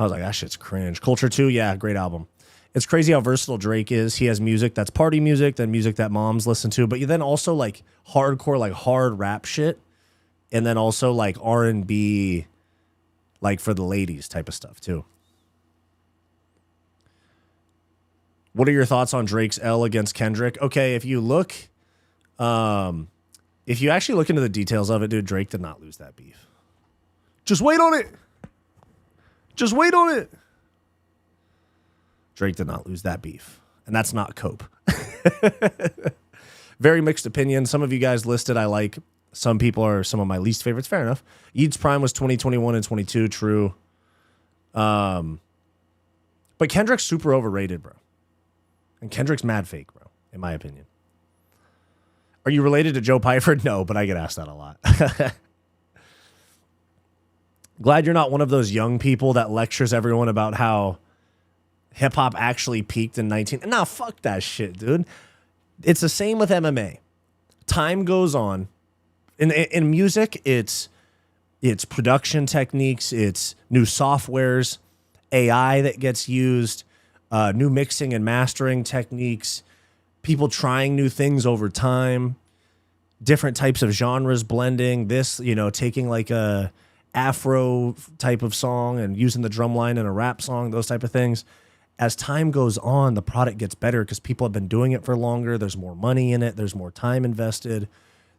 was like, that shit's cringe. Culture 2, yeah, great album. It's crazy how versatile Drake is. He has music that's party music, then music that moms listen to, but then also like hardcore, like hard rap shit, and then also like R&B, like for the ladies type of stuff too. What are your thoughts on Drake's L against Kendrick? Okay, if you actually look into the details of it, dude, Drake did not lose that beef. Just wait on it. Just wait on it. Drake did not lose that beef. And that's not cope. Very mixed opinion. Some of you guys listed I like. Some people are some of my least favorites. Fair enough. Yeats Prime was 2021 and 22. True. But Kendrick's super overrated, bro. And Kendrick's mad fake, bro, in my opinion. Are you related to Joe Pyford? No, but I get asked that a lot. Glad you're not one of those young people that lectures everyone about how hip-hop actually peaked in 19... Nah, fuck that shit, dude. It's the same with MMA. Time goes on. In music, it's production techniques, it's new softwares, AI that gets used, new mixing and mastering techniques, people trying new things over time, different types of genres blending, taking like a Afro type of song and using the drum line in a rap song, those type of things. As time goes on, the product gets better because people have been doing it for longer. There's more money in it. There's more time invested.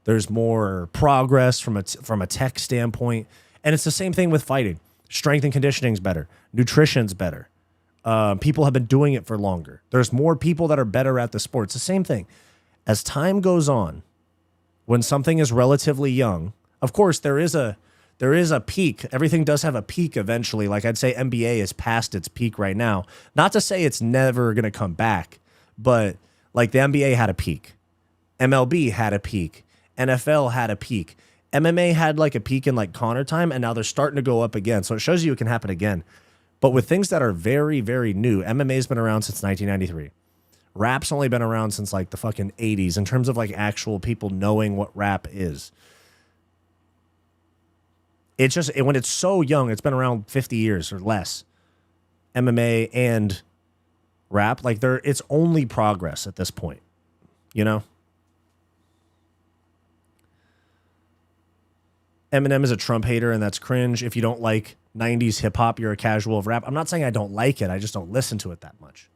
There's more progress from a tech standpoint. And it's the same thing with fighting. Strength and conditioning's better. Nutrition's better. People have been doing it for longer. There's more people that are better at the sport. It's the same thing. As time goes on, when something is relatively young, of course, there is a peak. Everything does have a peak eventually. Like I'd say NBA is past its peak right now. Not to say it's never going to come back, but like the NBA had a peak. MLB had a peak. NFL had a peak. MMA had like a peak in like Conor time, and now they're starting to go up again. So it shows you it can happen again. But with things that are very, very new, MMA's been around since 1993. Rap's only been around since like the fucking 80s in terms of like actual people knowing what rap is. It's just, when it's so young, it's been around 50 years or less. MMA and rap, like it's only progress at this point, you know? Eminem is a Trump hater, and that's cringe. If you don't like 90s hip hop, you're a casual of rap. I'm not saying I don't like it. I just don't listen to it that much.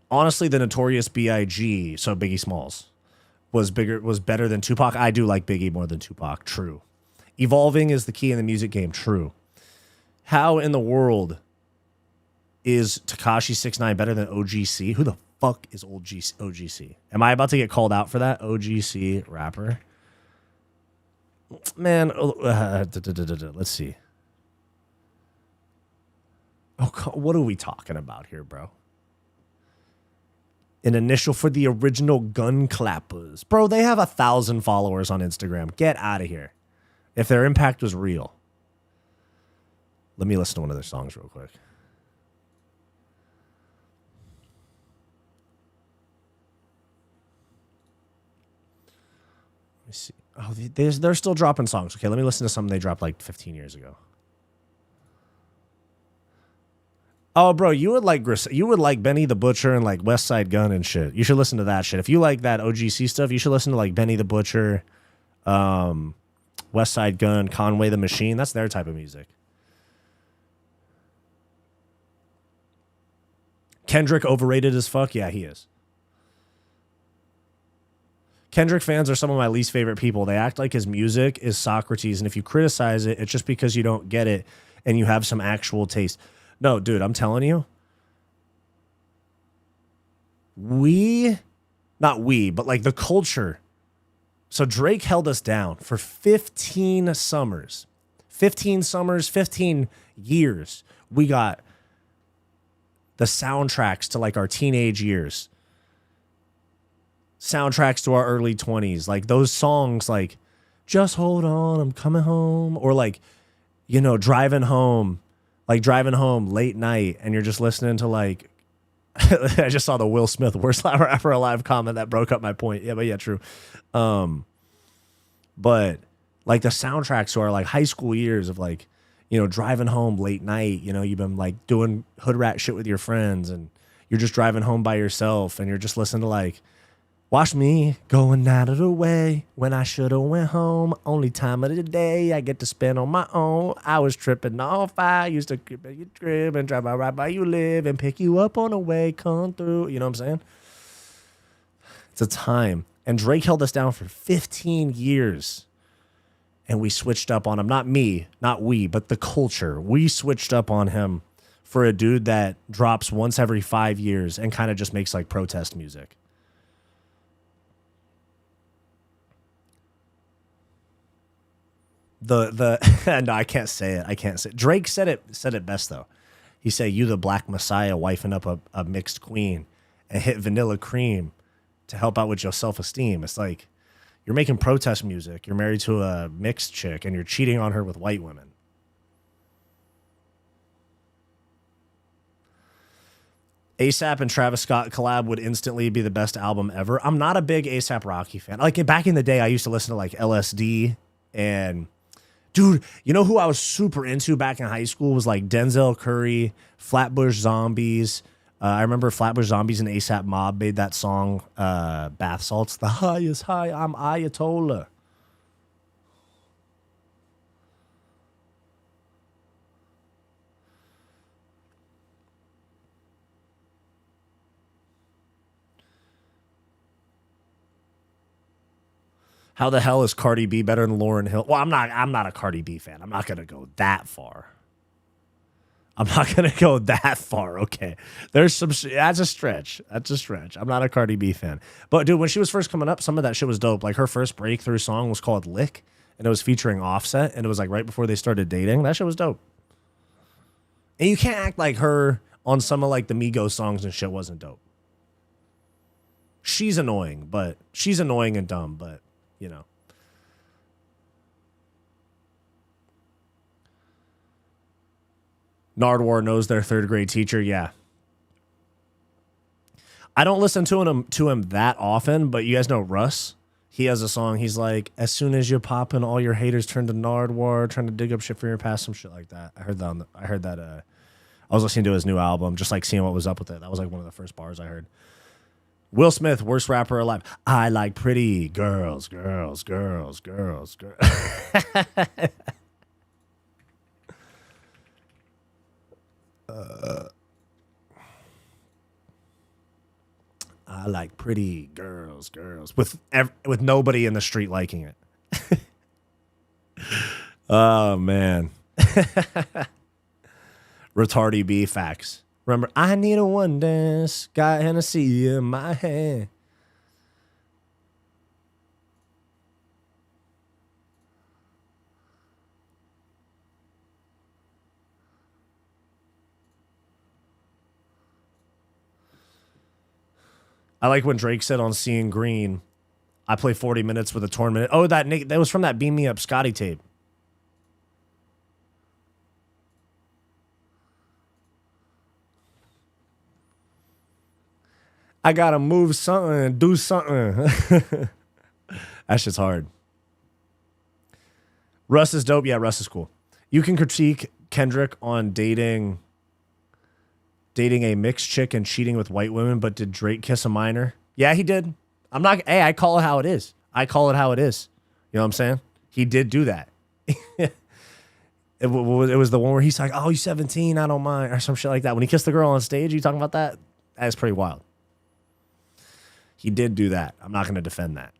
Honestly, the Notorious B.I.G., so Biggie Smalls, was better than Tupac. I do like Biggie more than Tupac. True. Evolving is the key in the music game. True. How in the world is Tekashi 6ix9ine better than OGC? Who the fuck is OGC? Am I about to get called out for that? OGC rapper? Man, let's see. Oh, what are we talking about here, bro? An initial for the original Gun Clappers. Bro, they have 1,000 followers on Instagram. Get out of here. If their impact was real. Let me listen to one of their songs real quick. Let me see. Oh, they're still dropping songs. Okay, let me listen to something they dropped like 15 years ago. Oh, bro, you would like Benny the Butcher and like West Side Gun and shit. You should listen to that shit. If you like that OGC stuff, you should listen to like Benny the Butcher, West Side Gun, Conway the Machine. That's their type of music. Kendrick overrated as fuck? Yeah, he is. Kendrick fans are some of my least favorite people. They act like his music is Socrates, and if you criticize it, it's just because you don't get it and you have some actual taste. No, dude, I'm telling you. Not we, but like the culture. So Drake held us down for 15 summers. 15 summers, 15 years. We got the soundtracks to like our teenage years, soundtracks to our early 20s, like those songs like Just Hold On, I'm Coming Home, or like, you know, driving home late night and you're just listening to like I just saw the Will Smith worst rapper alive comment that broke up my point. Yeah, but yeah, true. But like the soundtracks to our like high school years of like, you know, driving home late night, you know, you've been like doing hood rat shit with your friends and you're just driving home by yourself and you're just listening to like, watch me going out of the way when I should have went home. Only time of the day I get to spend on my own. I was tripping off. I used to creep at your crib and drive right by you live and pick you up on the way, come through. You know what I'm saying? It's a time. And Drake held us down for 15 years. And we switched up on him. Not me, not we, but the culture. We switched up on him for a dude that drops once every 5 years and kind of just makes like protest music. No, I can't say it. I can't say it. Drake said it best though. He said, "You the black messiah, wifing up a mixed queen, and hit vanilla cream to help out with your self-esteem." It's like you're making protest music. You're married to a mixed chick, and you're cheating on her with white women. ASAP and Travis Scott collab would instantly be the best album ever. I'm not a big ASAP Rocky fan. Like back in the day, I used to listen to like LSD and. Dude, you know who I was super into back in high school was like Denzel Curry, Flatbush Zombies. I remember Flatbush Zombies and ASAP Mob made that song, Bath Salts. The highest high, I'm Ayatollah. How the hell is Cardi B better than Lauryn Hill? Well, I'm not a Cardi B fan. I'm not gonna go that far. Okay. There's some that's a stretch. I'm not a Cardi B fan. But dude, when she was first coming up, some of that shit was dope. Like her first breakthrough song was called Lick, and it was featuring Offset, and it was like right before they started dating. That shit was dope. And you can't act like her on some of like the Migos songs and shit wasn't dope. She's annoying and dumb, but you know. Nardwar knows their third grade teacher. Yeah. I don't listen to him that often, but you guys know Russ. He has a song. He's like, as soon as you're popping, all your haters turn to Nardwar, trying to dig up shit for your past, some shit like that. I heard that. I was listening to his new album, just like seeing what was up with it. That was like one of the first bars I heard. Will Smith, worst rapper alive. I like pretty girls. I like pretty girls. With nobody in the street liking it. Oh, man. Retardy B facts. Remember, I need a one dance, got Hennessy in my hand. I like when Drake said on Seeing Green, I play 40 minutes with a tournament. Oh, that was from that Beam Me Up Scotty tape. I gotta move something, do something. That shit's hard. Russ is dope. Yeah, Russ is cool. You can critique Kendrick on dating a mixed chick and cheating with white women, but did Drake kiss a minor? Yeah, he did. I call it how it is. You know what I'm saying? He did do that. It was the one where he's like, oh, you're 17, I don't mind, or some shit like that. When he kissed the girl on stage, you talking about that? That's pretty wild. He did do that. I'm not going to defend that.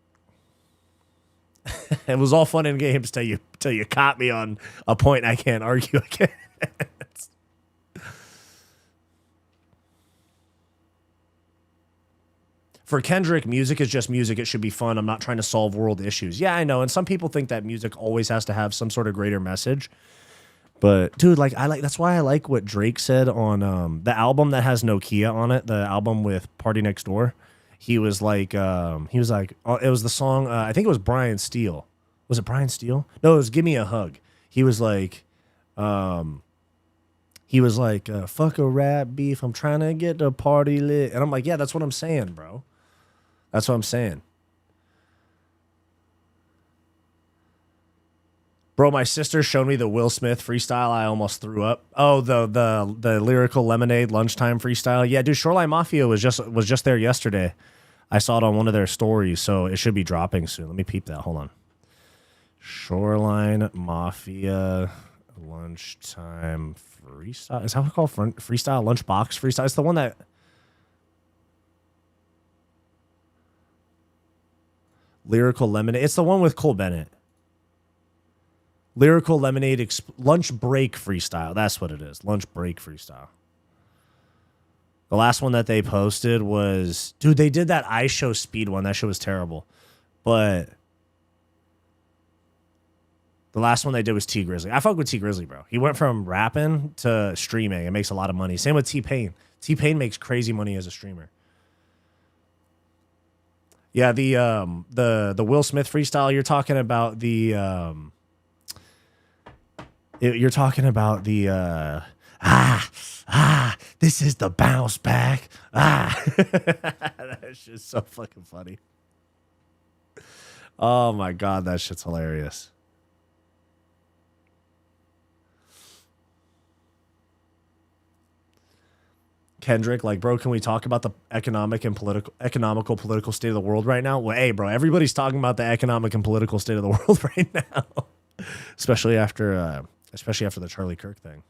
It was all fun and games till you caught me on a point I can't argue against. For Kendrick, music is just music. It should be fun. I'm not trying to solve world issues. Yeah, I know. And some people think that music always has to have some sort of greater message. But dude, like that's why I like what Drake said on the album that has Nokia on it, the album with Party Next Door. He was like it was the song I think it was Brian Steele. Was it Brian Steele? No, it was Give Me a Hug. He was like fuck a rap beef, I'm trying to get the party lit. And I'm like, yeah, that's what I'm saying, bro. That's what I'm saying. Bro, my sister showed me the Will Smith freestyle. I almost threw up. Oh, the Lyrical Lemonade lunchtime freestyle. Yeah, dude, Shoreline Mafia was just there yesterday. I saw it on one of their stories, so it should be dropping soon. Let me peep that. Hold on. Shoreline Mafia lunchtime freestyle. Is that what it's called? Freestyle lunchbox freestyle. It's the one that Lyrical Lemonade. It's the one with Cole Bennett. Lyrical Lemonade lunch break freestyle. That's what it is. Lunch break freestyle. The last one that they posted was, dude, they did that I Show Speed one. That shit was terrible. But the last one they did was T Grizzly. I fuck with T Grizzly, bro. He went from rapping to streaming. It makes a lot of money. Same with T-Pain. T-Pain makes crazy money as a streamer. Yeah, the Will Smith freestyle, you're talking about you're talking about this is the bounce back. That shit's so fucking funny. Oh my God, that shit's hilarious. Kendrick, like, bro, can we talk about the economical political state of the world right now? Well, hey, bro, everybody's talking about the economic and political state of the world right now, especially after the Charlie Kirk thing.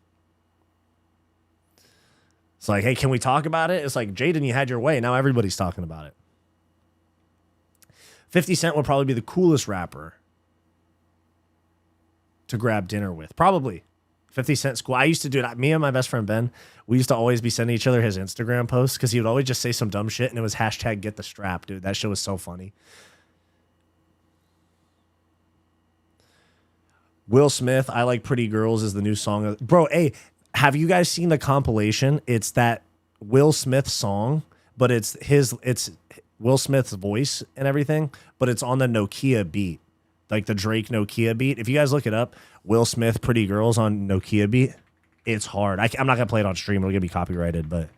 It's like, hey, can we talk about it? It's like, Jaden, you had your way. Now everybody's talking about it. 50 Cent would probably be the coolest rapper to grab dinner with. Probably. 50 Cent school. I used to do it. Me and my best friend Ben, we used to always be sending each other his Instagram posts because he would always just say some dumb shit and it was hashtag get the strap, dude. That shit was so funny. Will Smith, I Like Pretty Girls is the new song. Bro, hey, have you guys seen the compilation? It's that Will Smith song, but it's Will Smith's voice and everything, but it's on the Nokia beat, like the Drake Nokia beat. If you guys look it up, Will Smith Pretty Girls on Nokia beat, it's hard. I'm not going to play it on stream. It'll get me copyrighted, but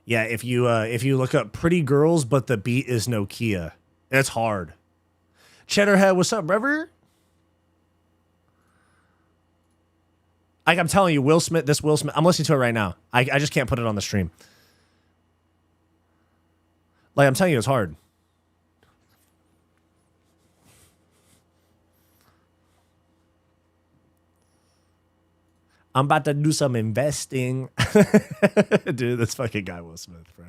yeah, if you look up Pretty Girls, but the beat is Nokia, it's hard. Cheddarhead, what's up, brother? Like I'm telling you, Will Smith, I'm listening to it right now. I just can't put it on the stream. Like I'm telling you, it's hard. I'm about to do some investing. Dude, this fucking guy Will Smith, bro.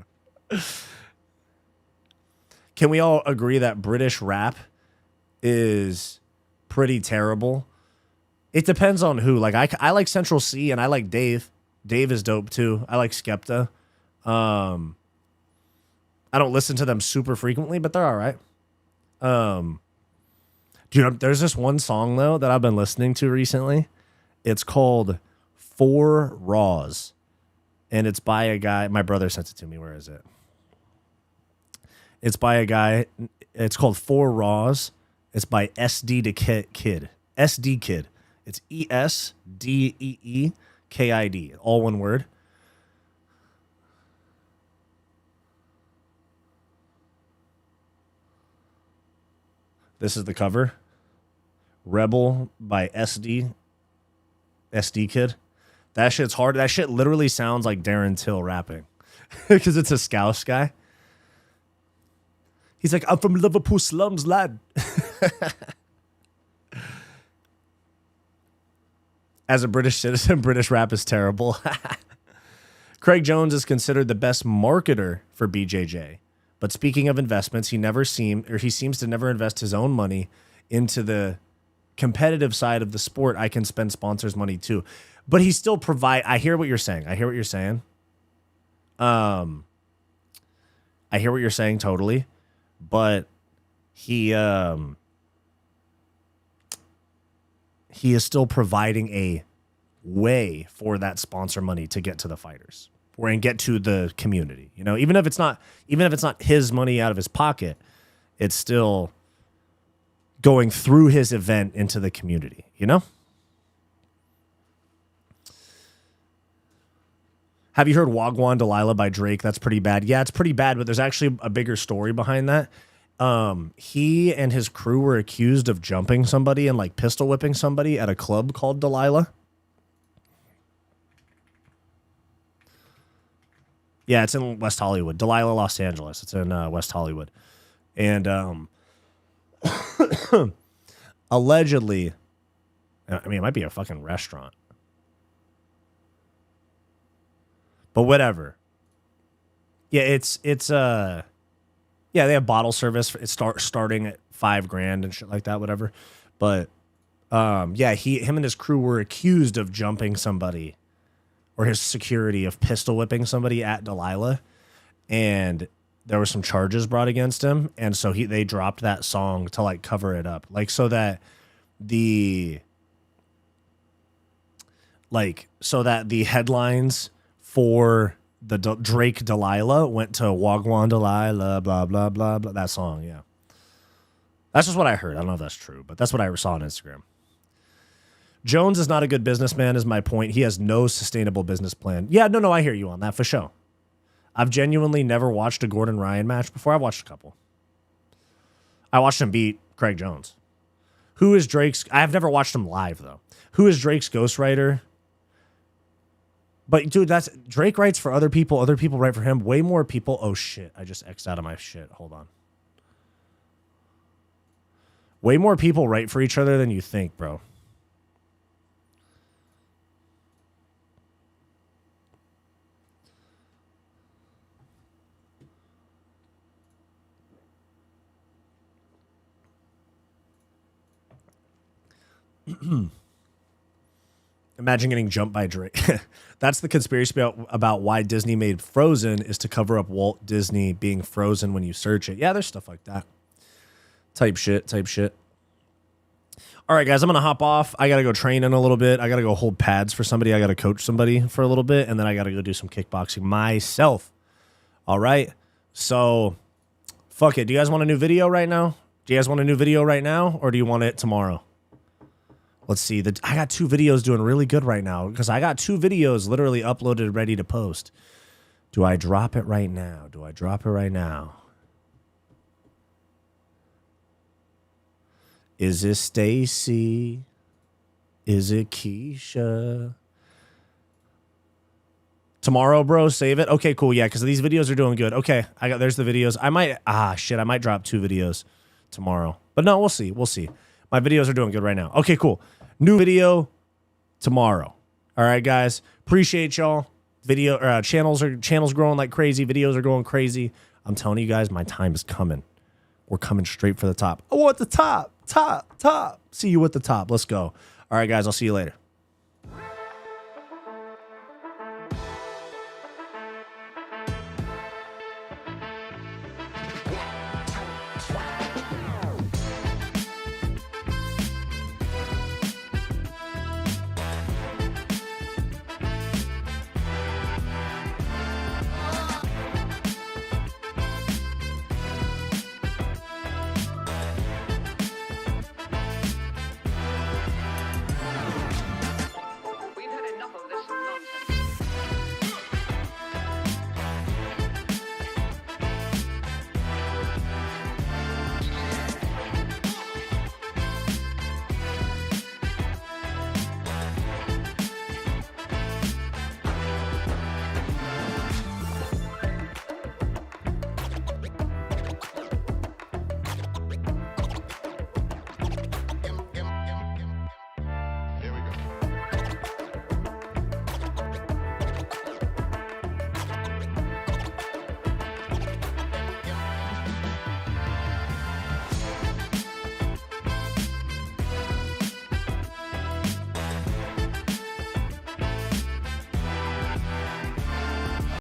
Can we all agree that British rap is pretty terrible? It depends on who. Like I like Central C and I like Dave. Dave is dope too. I like Skepta. I don't listen to them super frequently, but they're all right. Dude, there's this one song though that I've been listening to recently. It's called Four Raws, and it's by a guy. My brother sent it to me. Where is it? It's by a guy. It's called Four Raws. It's by SD the Kid. SD Kid. It's ESDEEKID. All one word. This is the cover. Rebel by SD Kid. That shit's hard. That shit literally sounds like Darren Till rapping because it's a Scouse guy. He's like, I'm from Liverpool slums, lad. As a British citizen, British rap is terrible. Craig Jones is considered the best marketer for BJJ. But speaking of investments, he seems to never invest his own money into the competitive side of the sport. I can spend sponsors' money too. But he still I hear what you're saying. I hear what you're saying. I hear what you're saying totally. But he is still providing a way for that sponsor money to get to the fighters or and get to the community. You know, even if it's not his money out of his pocket, it's still going through his event into the community, you know? Have you heard Wagwan Delilah by Drake? That's pretty bad. Yeah, it's pretty bad, but there's actually a bigger story behind that. He and his crew were accused of jumping somebody and like pistol whipping somebody at a club called Delilah. Yeah, it's in West Hollywood. Delilah, Los Angeles. It's in West Hollywood. And allegedly, I mean, it might be a fucking restaurant. But whatever. Yeah, it's yeah, they have bottle service. It's starting at $5,000 and shit like that, whatever. But yeah, him and his crew were accused of jumping somebody, or his security of pistol whipping somebody at Delilah, and there were some charges brought against him, and so they dropped that song to like cover it up, like so that the headlines for the Drake Delilah went to Wagwan Delilah, blah blah blah blah. That song, yeah. That's just what I heard. I don't know if that's true, but that's what I saw on Instagram. Jones is not a good businessman, is my point. He has no sustainable business plan. Yeah, no, I hear you on that for sure. I've genuinely never watched a Gordon Ryan match before. I've watched a couple. I watched him beat Craig Jones. Who is Drake's? I've never watched him live, though. Who is Drake's ghostwriter? But, dude, that's Drake writes for other people. Other people write for him. Way more people. Oh, shit. I just X'd out of my shit. Hold on. Way more people write for each other than you think, bro. Imagine getting jumped by Drake. That's the conspiracy about why Disney made Frozen, is to cover up Walt Disney being frozen when you search it. Yeah, there's stuff like that. Type shit. All right, guys, I'm going to hop off. I got to go train in a little bit. I got to go hold pads for somebody. I got to coach somebody for a little bit, and then I got to go do some kickboxing myself. All right? So, fuck it. Do you guys want a new video right now? Or do you want it tomorrow? Let's see. I got 2 videos doing really good right now because I got 2 videos literally uploaded, ready to post. Do I drop it right now? Is it Stacy? Is it Keisha? Tomorrow, bro, save it. Okay, cool. Yeah, because these videos are doing good. Okay, there's the videos. I might drop 2 videos tomorrow. But no, we'll see. My videos are doing good right now. Okay, cool. New video tomorrow. All right, guys. Appreciate y'all. Channels growing like crazy. Videos are going crazy. I'm telling you guys, my time is coming. We're coming straight for the top. I want the top. See you at the top. Let's go. All right, guys. I'll see you later.